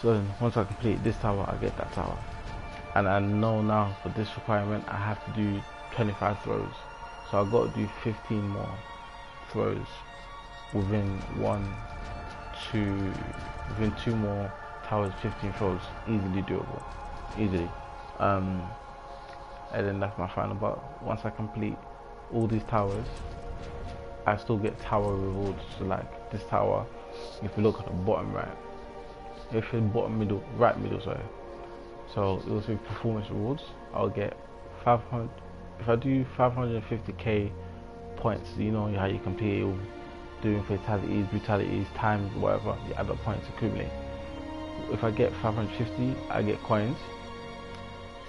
So then once I complete this tower, I get that tower. And I know now for this requirement I have to do 25 throws. So I've got to do 15 more throws within within 2 more towers, 15 throws. Easily doable. Easily. And then that's my final. But once I complete all these towers, I still get tower rewards. So like this tower, if you look at the bottom right, if you bottom middle, right middle, sorry. So it will say performance rewards. I'll get 500. If I do 550k points, you know how you complete it, doing fatalities, brutalities, times, whatever. You add up points, accumulate. If I get 550, I get coins.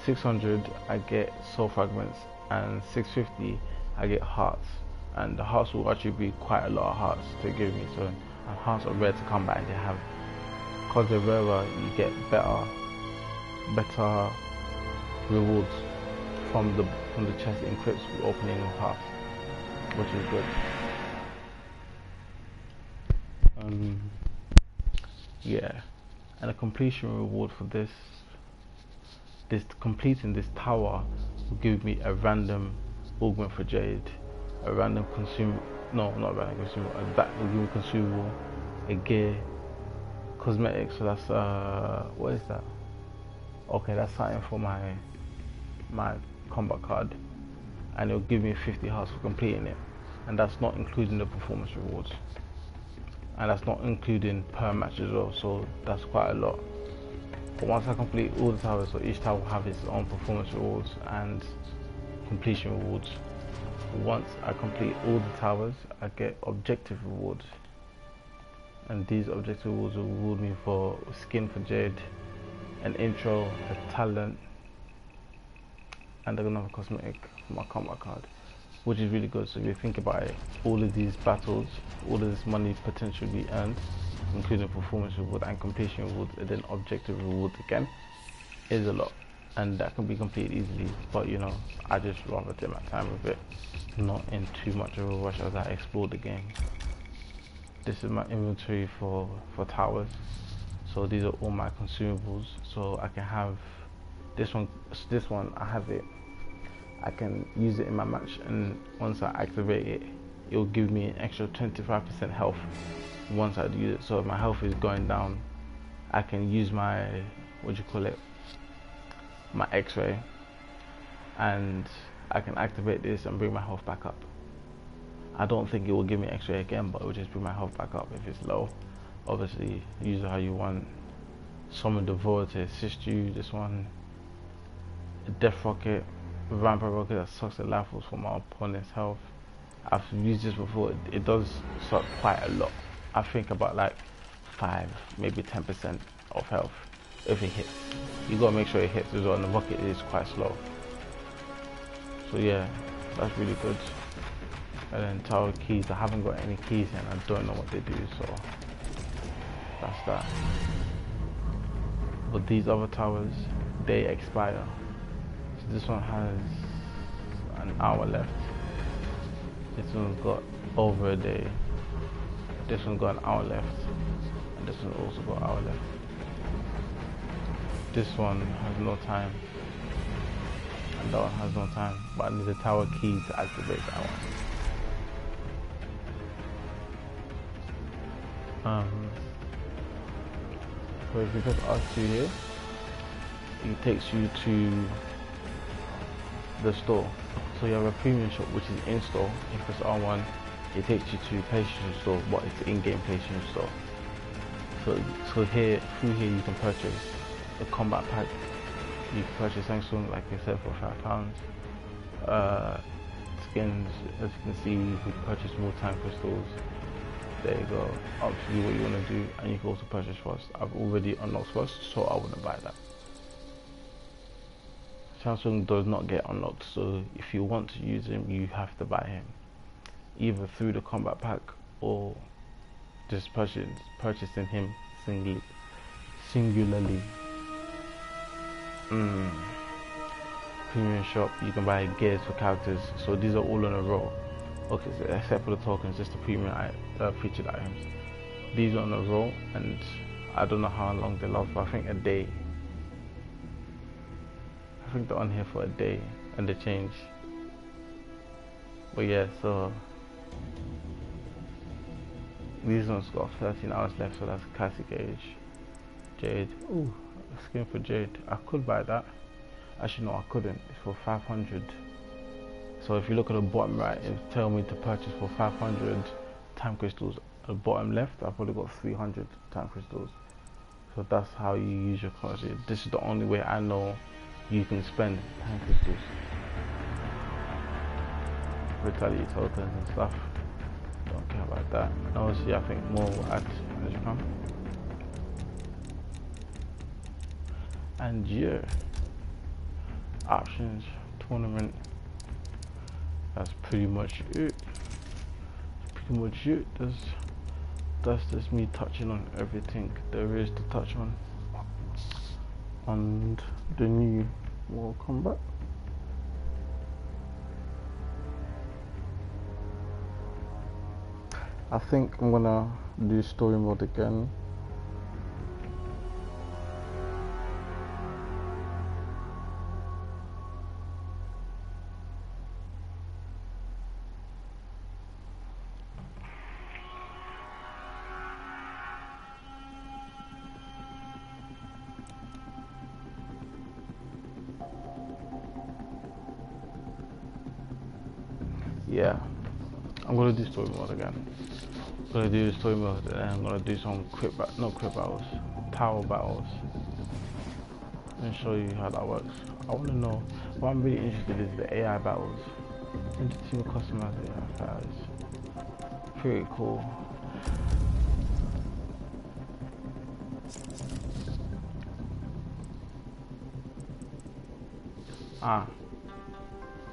600, I get soul fragments, and 650, I get hearts. And the hearts will actually be quite a lot of hearts to give me. So, and hearts are rare to come by. They have, because they're rarer, you get better rewards from the chest encrypts with opening of hearts, which is good. Yeah, and a completion reward for this completing this tower will give me a random augment for jade, a random not random consumable, that will give me consumable, a gear, cosmetic. So that's what is that? Okay, that's something for my combat card, and it'll give me 50 hearts for completing it, and that's not including the performance rewards, and that's not including per match as well. So that's quite a lot. But once I complete all the towers, so each tower will have its own performance rewards and completion rewards. Once I complete all the towers, I get objective rewards, and these objective rewards will reward me for skin for jade, an intro, a talent, and another cosmetic for my combat card, which is really good. So if you think about it, all of these battles, all of this money potentially earned, including performance reward and completion reward, and then objective reward again, is a lot, and that can be completed easily. But you know, I just rather take my time with it, not in too much of a rush as I explore the game. This is my inventory for towers. So these are all my consumables. So I can have this one. I have it. I can use it in my match, and once I activate it, it will give me an extra 25% health once I use it. So if my health is going down, I can use my my X-ray, and I can activate this and bring my health back up. I don't think it will give me X-ray again, but it will just bring my health back up if it's low. Obviously, use it how you want. Summon Devourer to assist you. This one, a Death Rocket, a Vampire Rocket that sucks the life force from my opponent's health. I've used this before. It does suck quite a lot. I think about like 5, maybe 10% of health if it hits. You gotta make sure it hits as well, and the rocket is quite slow. So yeah, that's really good. And then tower keys, I haven't got any keys and I don't know what they do, so that's that. But these other towers, they expire. So this one has an hour left. This one's got over a day. This one's got an hour left. And this one also got an hour left. This one has no time. And that one has no time. But I need a tower key to activate that one. So if you press R2 here, it takes you to the store. So you have a premium shop which is in store. If you press R1, it takes you to PlayStation store, but it's the in-game PlayStation store. So here, through here, you can purchase a combat pack. You can purchase Samsung, like I said, for £5. Skins, as you can see, you can purchase more time crystals. There you go, up to you what you want to do, and you can also purchase Frost. I've already unlocked Frost, so I wouldn't buy that. Samsung does not get unlocked, so if you want to use him, you have to buy him, either through the combat pack or just purchasing him singularly. Premium shop, you can buy gears for characters, so these are all on a roll. Okay, so except for the tokens, just the premium featured items. These are on a roll, and I don't know how long they last, but I think a day. I think they're on here for a day and they change. But yeah, so these ones got 13 hours left, so that's classic age. Jade. Ooh, skin for Jade. I could buy that. Actually, no, I couldn't. It's for 500. So if you look at the bottom right, it tell me to purchase for 500 time crystals. At the bottom left, I probably got 300 time crystals. So that's how you use your currency. This is the only way I know you can spend time crystals. Vitality tokens and stuff. Don't care about that. And obviously, I think more will add as you come. And yeah, options, tournament. That's pretty much it. Pretty much it. That's just me touching on everything there is to touch on the new Mortal Kombat. I think I'm gonna do story mode again. Yeah, I'm gonna do story mode again. I'm gonna do story mode and I'm gonna do some power battles, and show you how that works. I wanna know, what I'm really interested in is the AI battles. Interesting customized AI battles. Pretty cool.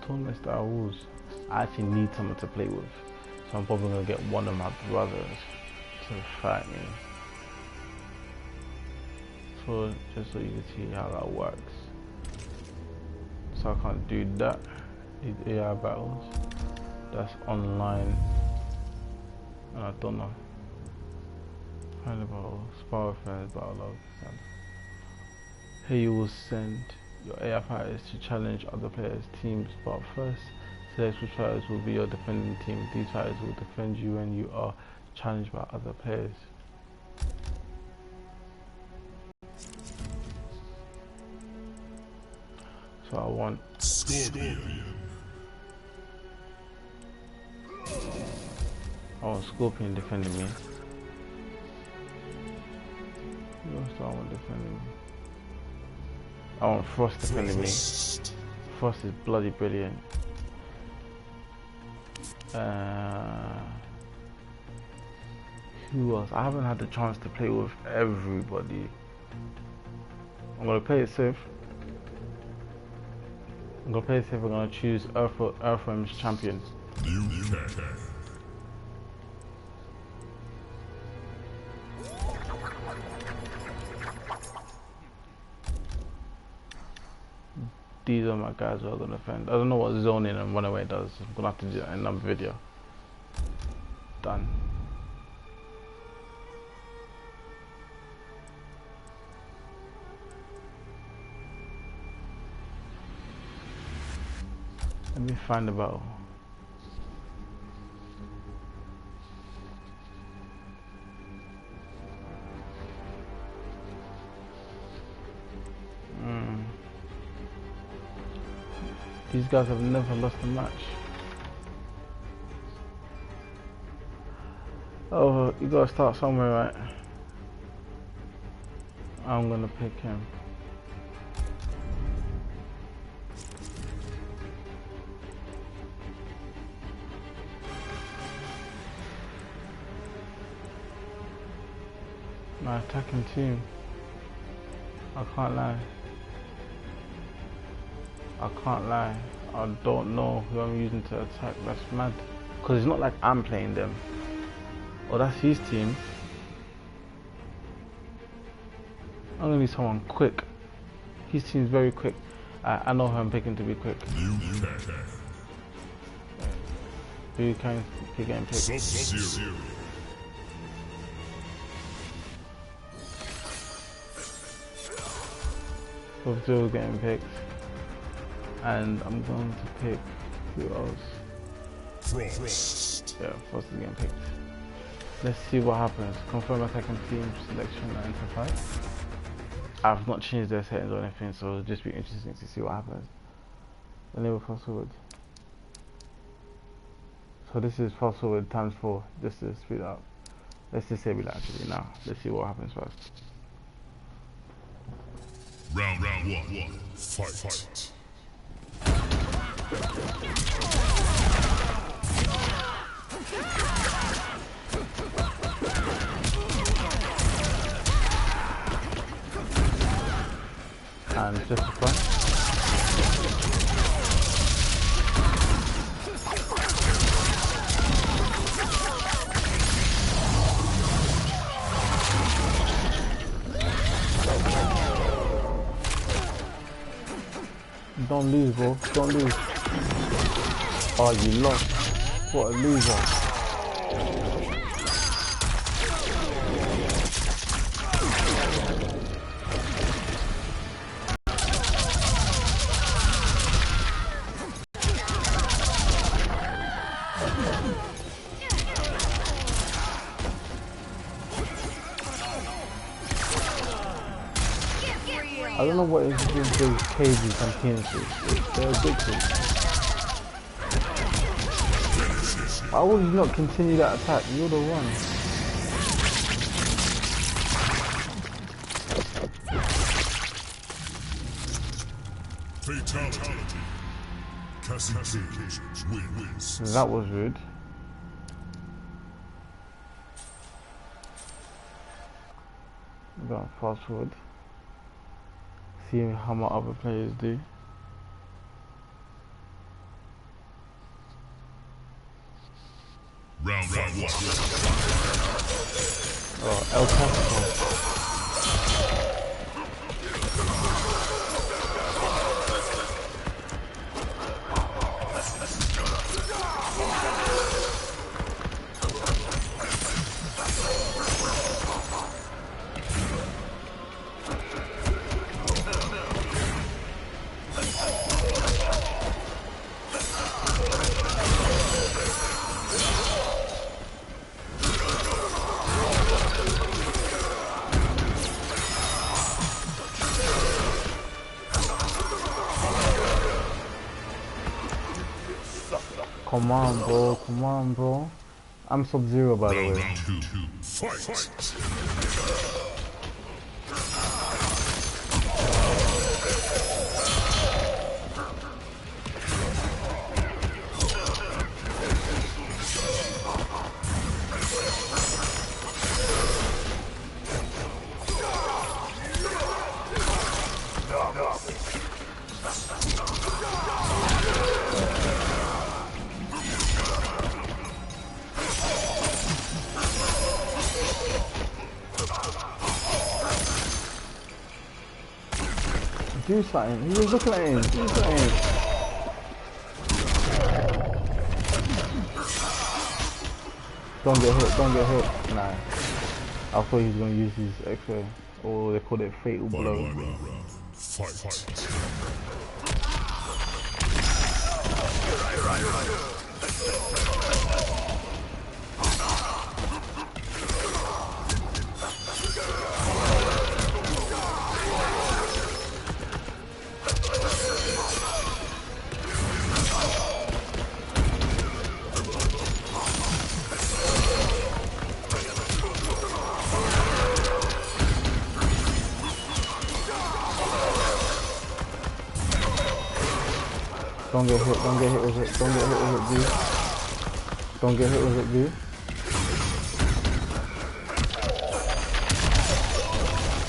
Tournament style rules. I actually need someone to play with, so I'm probably gonna get one of my brothers to fight me. So just so you can see how that works. So I can't do that. These AI battles. That's online. And I don't know. Find a battle. Spar with friends, battle log. Here you will send your AI fighters to challenge other players' teams, but first select which fighters will be your defending team. These fighters will defend you when you are challenged by other players. So I want Scorpion. Scorpion defending me. Who else do I want defending me? I want Frost defending me. Frost is bloody brilliant. Who else? I haven't had the chance to play with everybody. I'm gonna play it safe. I'm gonna choose Earthworm's champion. These are my guys who are gonna defend. I don't know what zoning and runaway does. I'm gonna have to do that in another video. Done. Let me find the battle. These guys have never lost a match. Oh, you gotta start somewhere, right? I'm gonna pick him. My attacking team. I can't lie. I don't know who I'm using to attack. That's mad. Because it's not like I'm playing them. Oh, that's his team. I'm gonna need someone quick. His team's very quick. I know who I'm picking to be quick. Who can pick and pick? Sub-Zero getting picked. And I'm going to pick who else? Frost. Yeah, Frost is getting picked. Let's see what happens. Confirm attacking team selection 9 to 5. I've not changed their settings or anything, so it'll just be interesting to see what happens. Enable fast forward. So this is fast forward times 4, just to speed up. Let's disable it actually now. Let's see what happens first. Round one. Fight. And just for fun. Don't lose, bro. Don't lose. Oh, you lost. What a loser. I don't know what is with those cages and penises. They're addictive. Why would you not continue that attack? You're the one. Fatality. Cassie Cage wins. That was rude. I'm going fast forward. See how my other players do. Round one. Oh, El Clasico. Come on, bro. I'm Sub-Zero, by the way. Round two. Fight. Do something. He was looking at him. Do something. Don't get hit. Nah. I thought he was going to use his X-ray. Or they called it fatal blow. Round. Fight. Don't get hit with it, dude. Don't get hit with it, dude.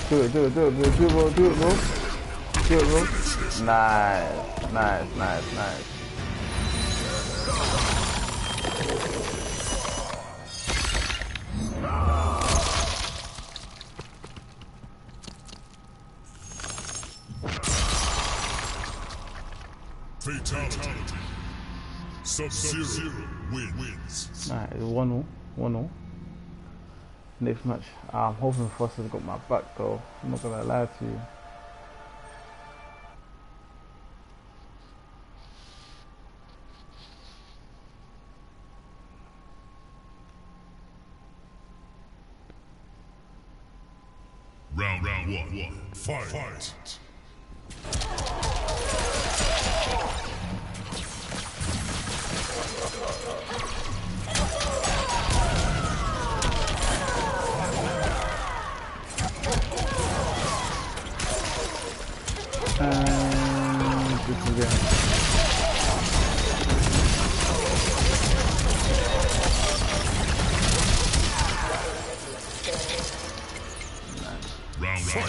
Do it, bro. Do it, bro. Nice. Fatality. Sub-Zero wins. Nah, it's 1-0. Next match. I'm hoping Foster's got my back though. I'm not gonna lie to you. Round one. Fight. This is it. Round fight.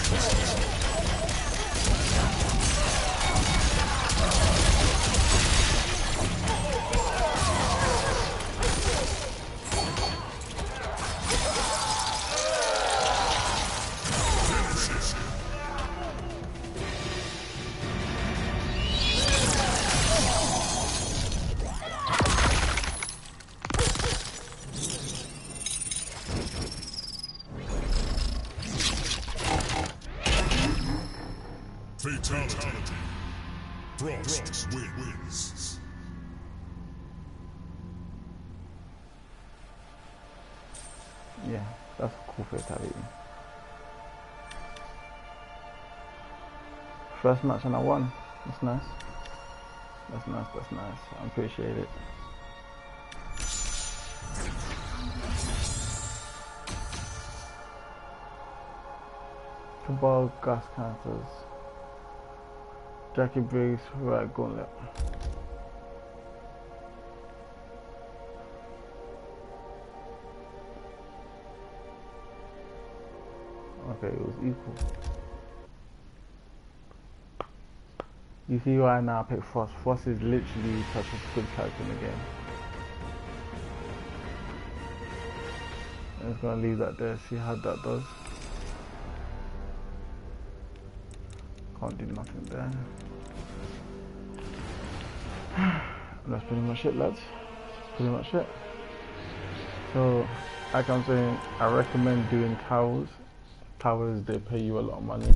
Fatality. Frost wins. Yeah, that's a cool fatality. First match and I won. That's nice. That's nice. I appreciate it. Cabal gas counters. Jackie Briggs, right gauntlet. Okay, it was equal. You see why now I pick Frost. Frost is literally such a good character in the game. I'm just gonna leave that there, see how that does. Can't do nothing there. That's pretty much it, lads. Pretty much it. So, like I'm saying, I recommend doing towers. Towers, they pay you a lot of money.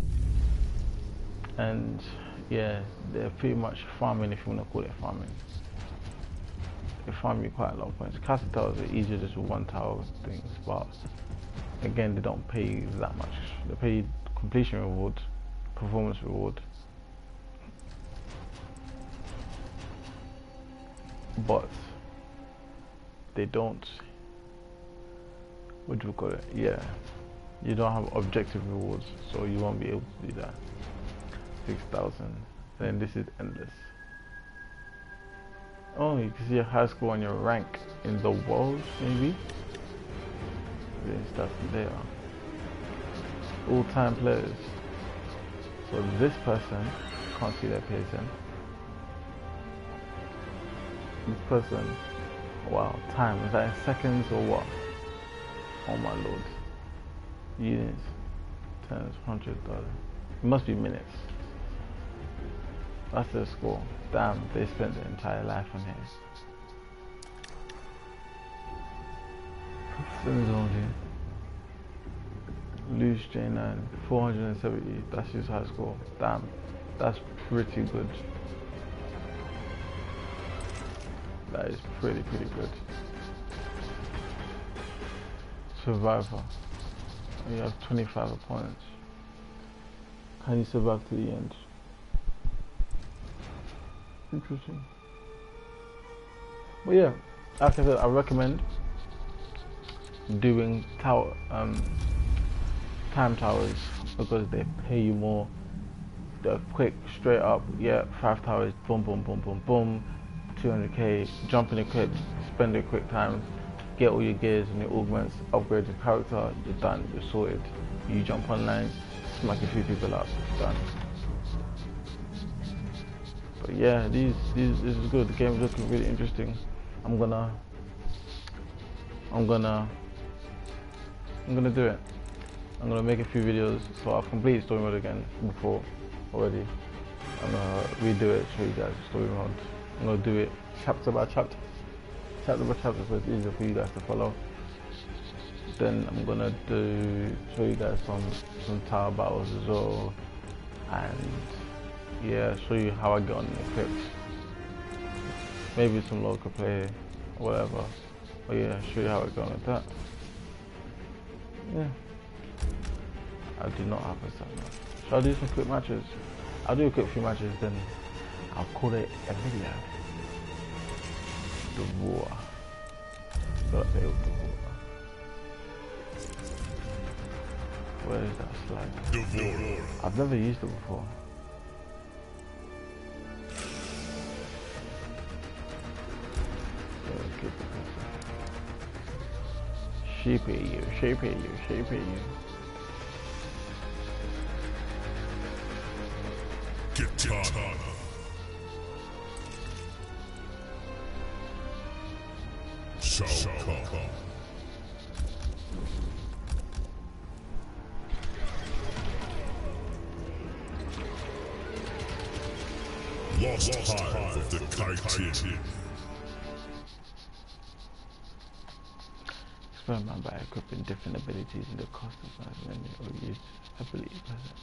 And yeah, they're pretty much farming, if you want to call it farming. They farm you quite a lot of points. Castle towers are easier, just one tower things, but again, they don't pay you that much. They pay you completion reward, performance reward, but they don't, what do you call it? Yeah, you don't have objective rewards, so you won't be able to do that. 6,000. Then this is endless. Oh, you can see a high score on your rank in the world, maybe. Then stuff there. All-time players. So this person, can't see their person. This person, wow, time, is that in seconds or what? Oh my lord. Units, turns, $100. It must be minutes. That's their score. Damn, they spent their entire life on here. Sims only. Loose J9, 470. That's his high score. Damn, that's pretty good. That is pretty good. Survivor. You have 25 opponents. Can you survive to the end? Interesting. But yeah, like I said, I recommend doing time towers because they pay you more. They're quick, straight up. Yeah, 5 towers, boom, boom, boom, boom, boom. 200k, jump in the quick, spend a quick time, get all your gears and your augments, upgrade your character, you're done, you're sorted. You jump online, smack a few people up, done. But yeah, this is good. The game is looking really interesting. I'm gonna do it. I'm gonna make a few videos. So I've completed story mode again before already. I'm gonna redo it, show you guys story mode. I'm gonna do it chapter by chapter, so it's easier for you guys to follow. Then I'm gonna show you guys some tower battles as well, and yeah, show you how I get on the equips. Maybe some local play or whatever. But yeah, show you how I get on with that. Yeah. I do not have a stamina. Shall I do some quick matches? I'll do a quick few matches, then I'll call it a video. The war. Gotta say with the war. Where is that slide? I've never used it before. Shape you. Katana. Shao Kahn. Lost Hive of the Kaitin. Experiment by equipping different abilities in the customized menu or use ability present.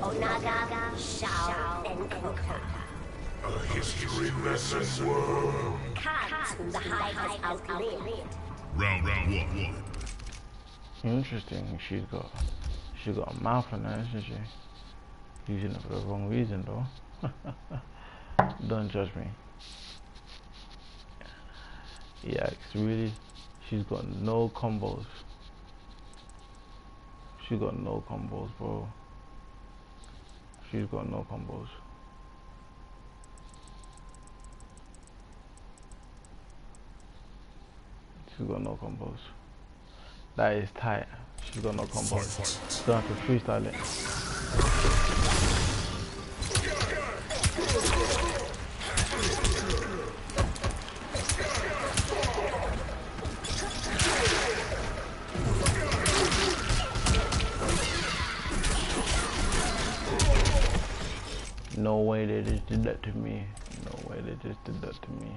Onaga, Shao, and Koka. A history lesson world. Cats whom the hive has outlived. Round 1. Interesting. She's got a mouth on her, isn't she? Using it for the wrong reason, though. Don't judge me. Yeah, it's really. She's got no combos. She got no combos, bro. She's got no combos. She's got no combos. That is tight. She's got no combos. Don't have to freestyle it. No way they just did that to me. No way they just did that to me.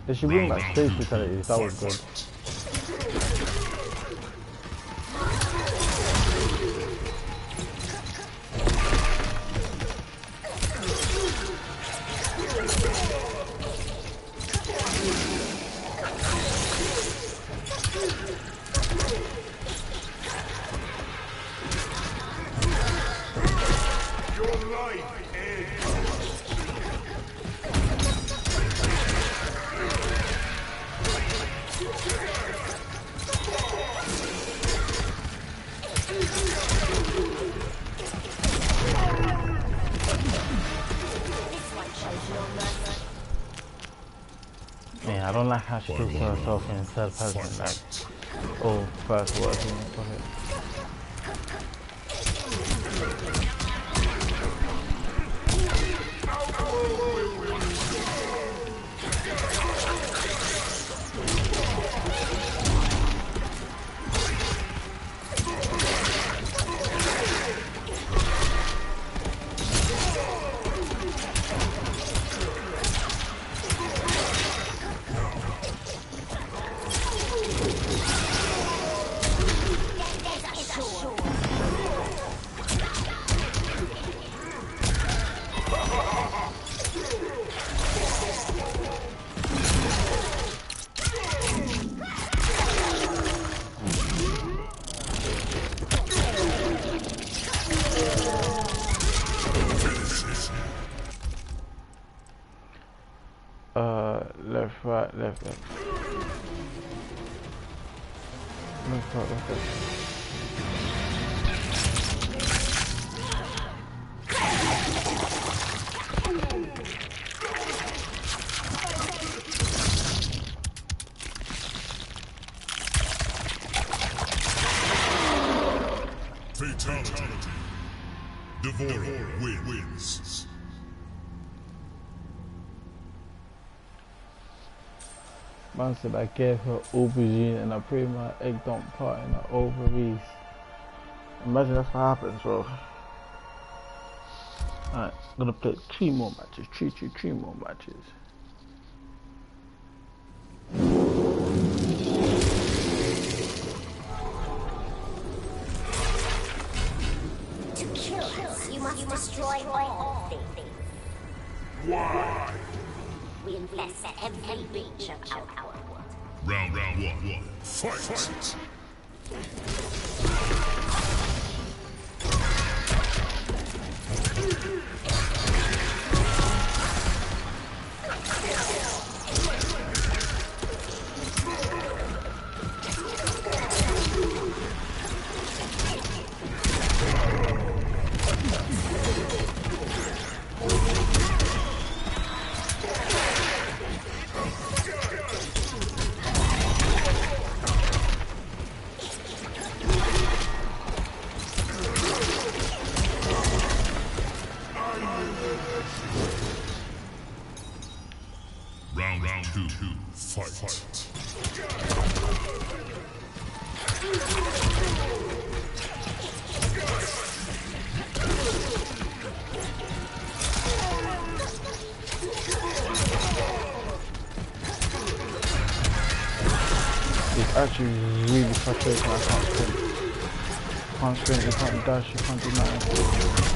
They should bring back space fatalities, that was good. I don't like how she talks to herself in third person, like, oh, first word, fuck it. Left, right, left, left. Left, right, left, left. Fatality. Devourer wins. Man said I gave her aubergine and I pray my egg don't part in her ovaries. Imagine that's what happens, bro. Alright, I'm gonna play 3 more matches. 3 more matches. To kill us, you must destroy all things. Why? We invest every inch of our world. Round one. Fight! Round two. Fight! It's actually really frustrating. I can't sprint. Can't sprint, you can't dash, you can't do nothing.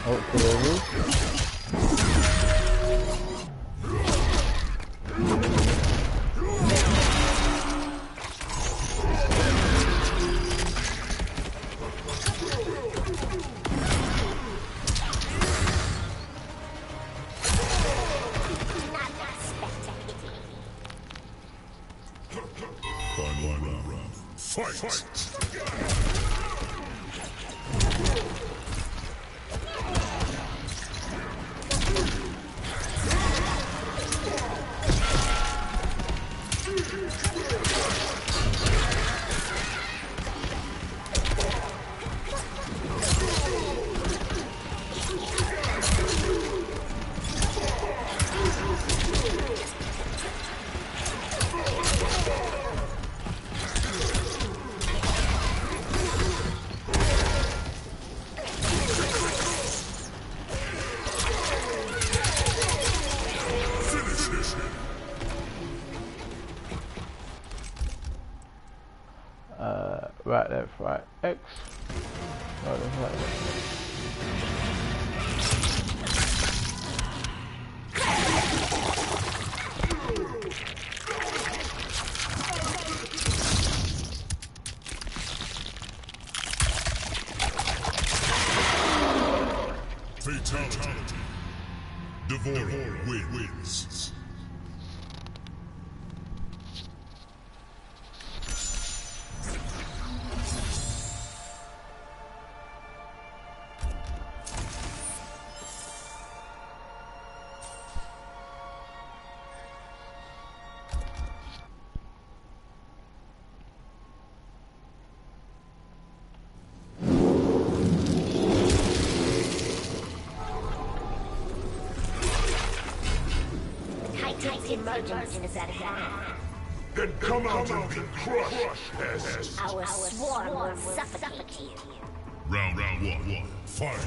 Oh, there it is. Final round. Fight! Right left, right X. Right left, right X. Fatality. Devourer wins. Emergence is at hand. Then come out and be crushed, peasants. Our swarm will suffocate you. Round one. Fight!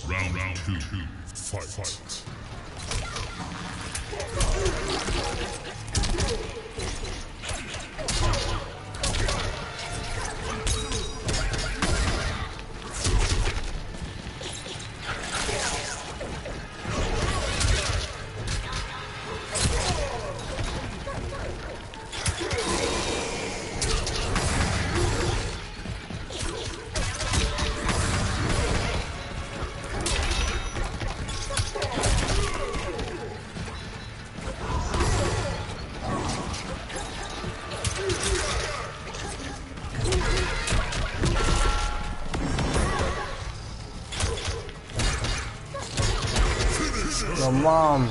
Round two. Fight! Mom.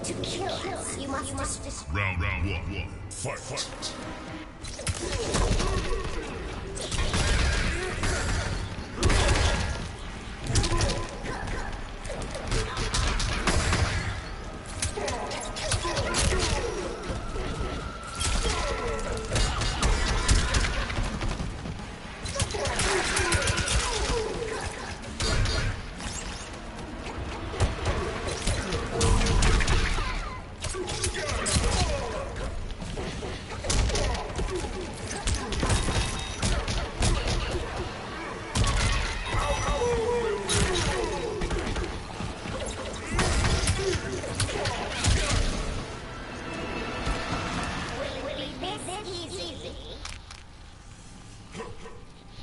To kill us, you must destroy. Round one. Fight.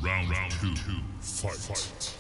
Round two. Fight.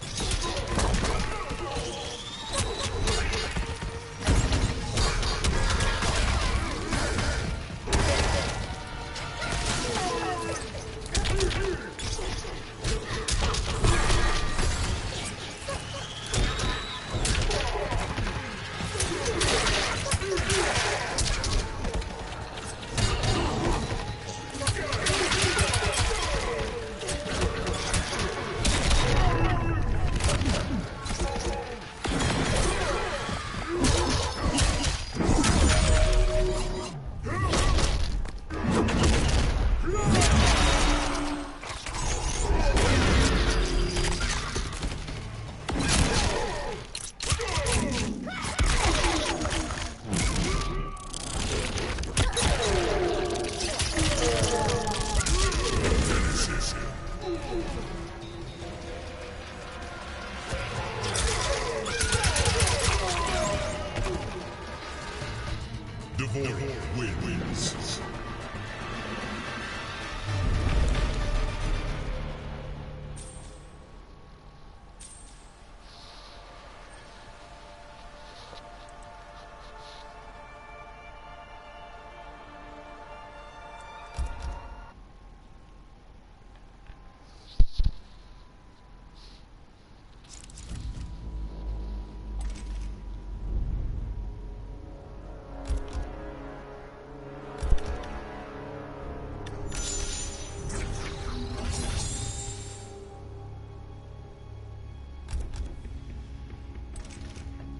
Devourer wins.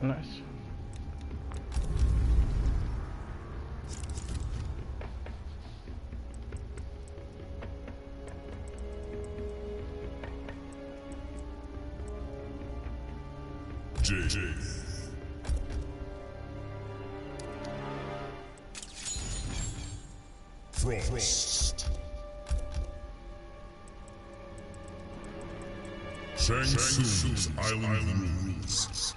Nice. J. Frost. Shang Tsung's Island Rules.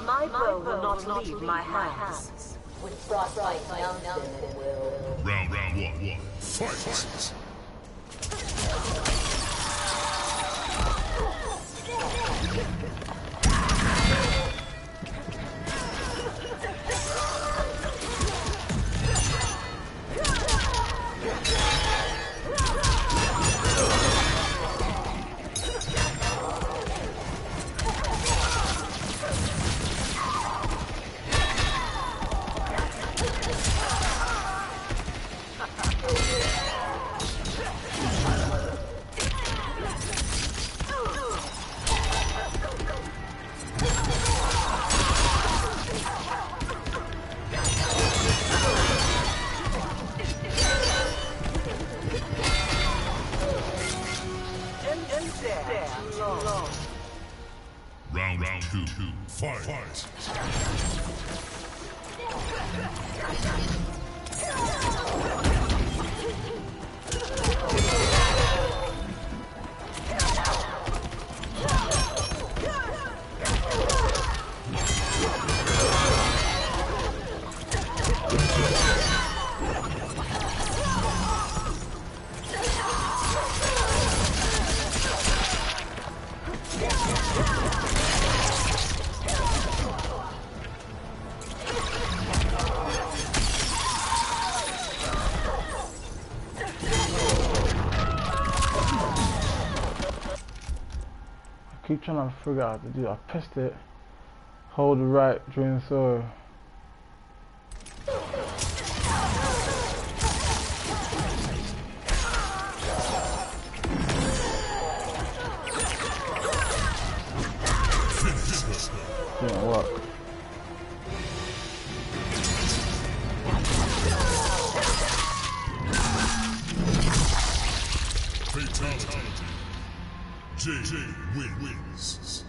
My bow will not leave my hands. With frostbite numbed it will. Round one. Fight. keep trying to figure out how to do it. I pressed it, hold the right during throw. Didn't work. Fatality. J wins.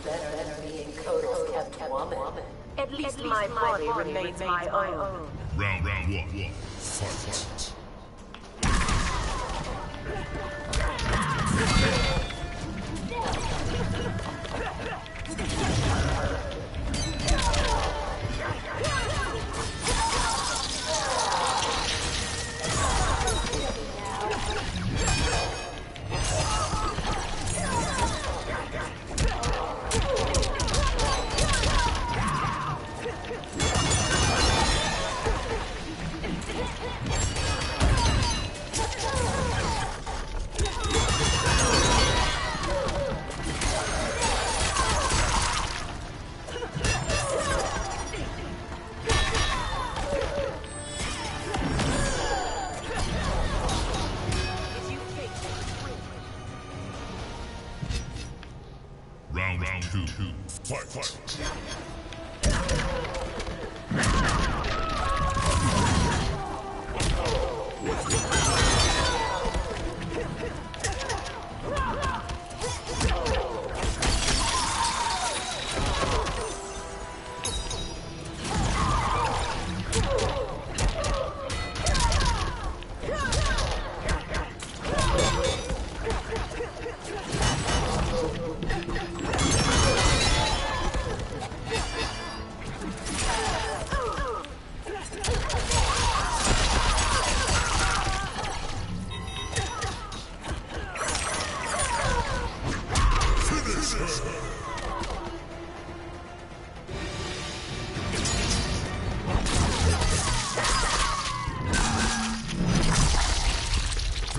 Better than being Kotal's kept woman. At least my body remains my own. Round one. Fight. Round two. Fight.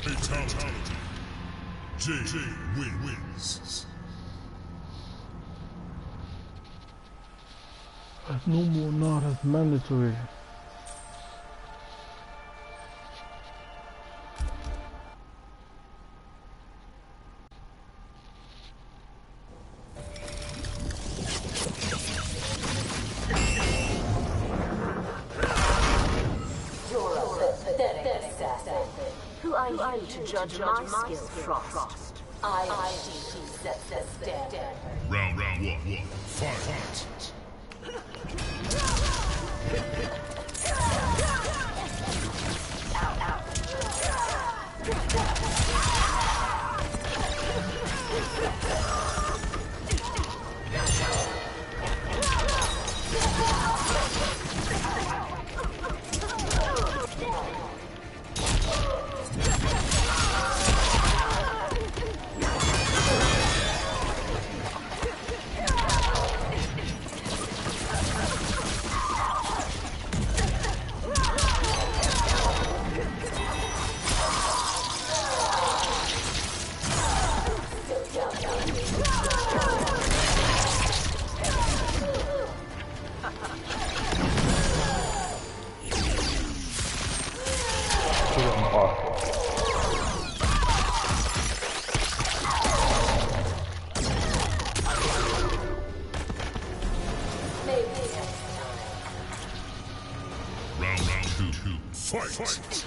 Fatality. J wins. That's normal, no, that's mandatory. You're a pathetic assassin. Who are you to judge my skill, Frost? I set the standard. Round one. Fight. Round two. Fight.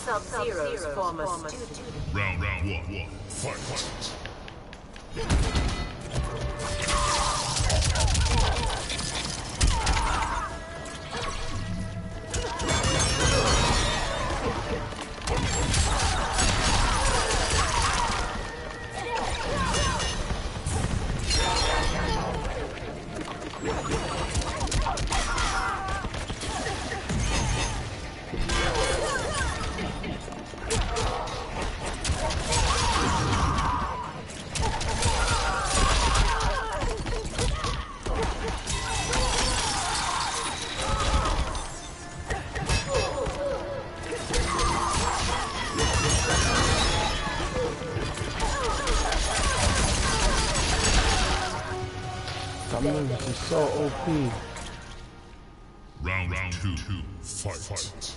Sub-Zero's former student. Round one. Fight. That move is just so OP. Round two. Fight.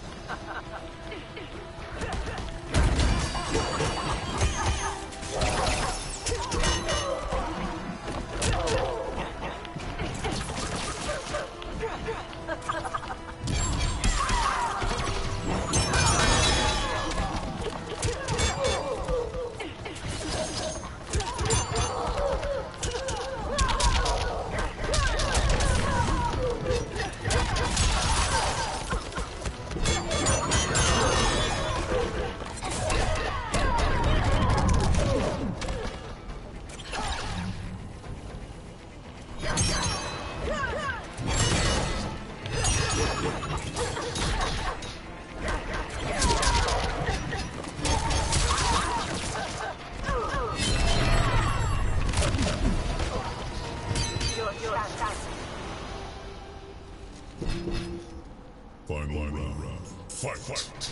Final round. Fight.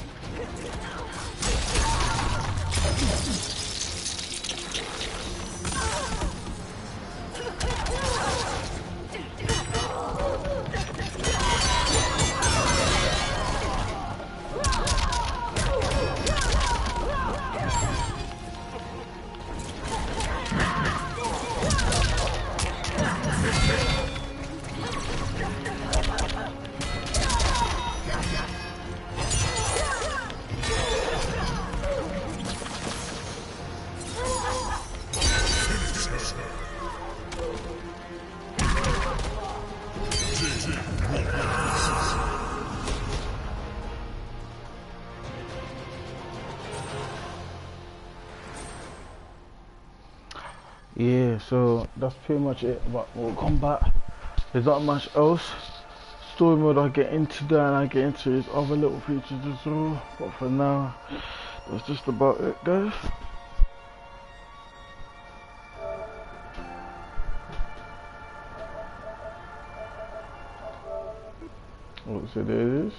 Yeah, so that's pretty much it about Mortal Kombat. There's not much else. Story mode I get into that, and I get into his other little features as well. But for now, that's just about it, guys. So there it is.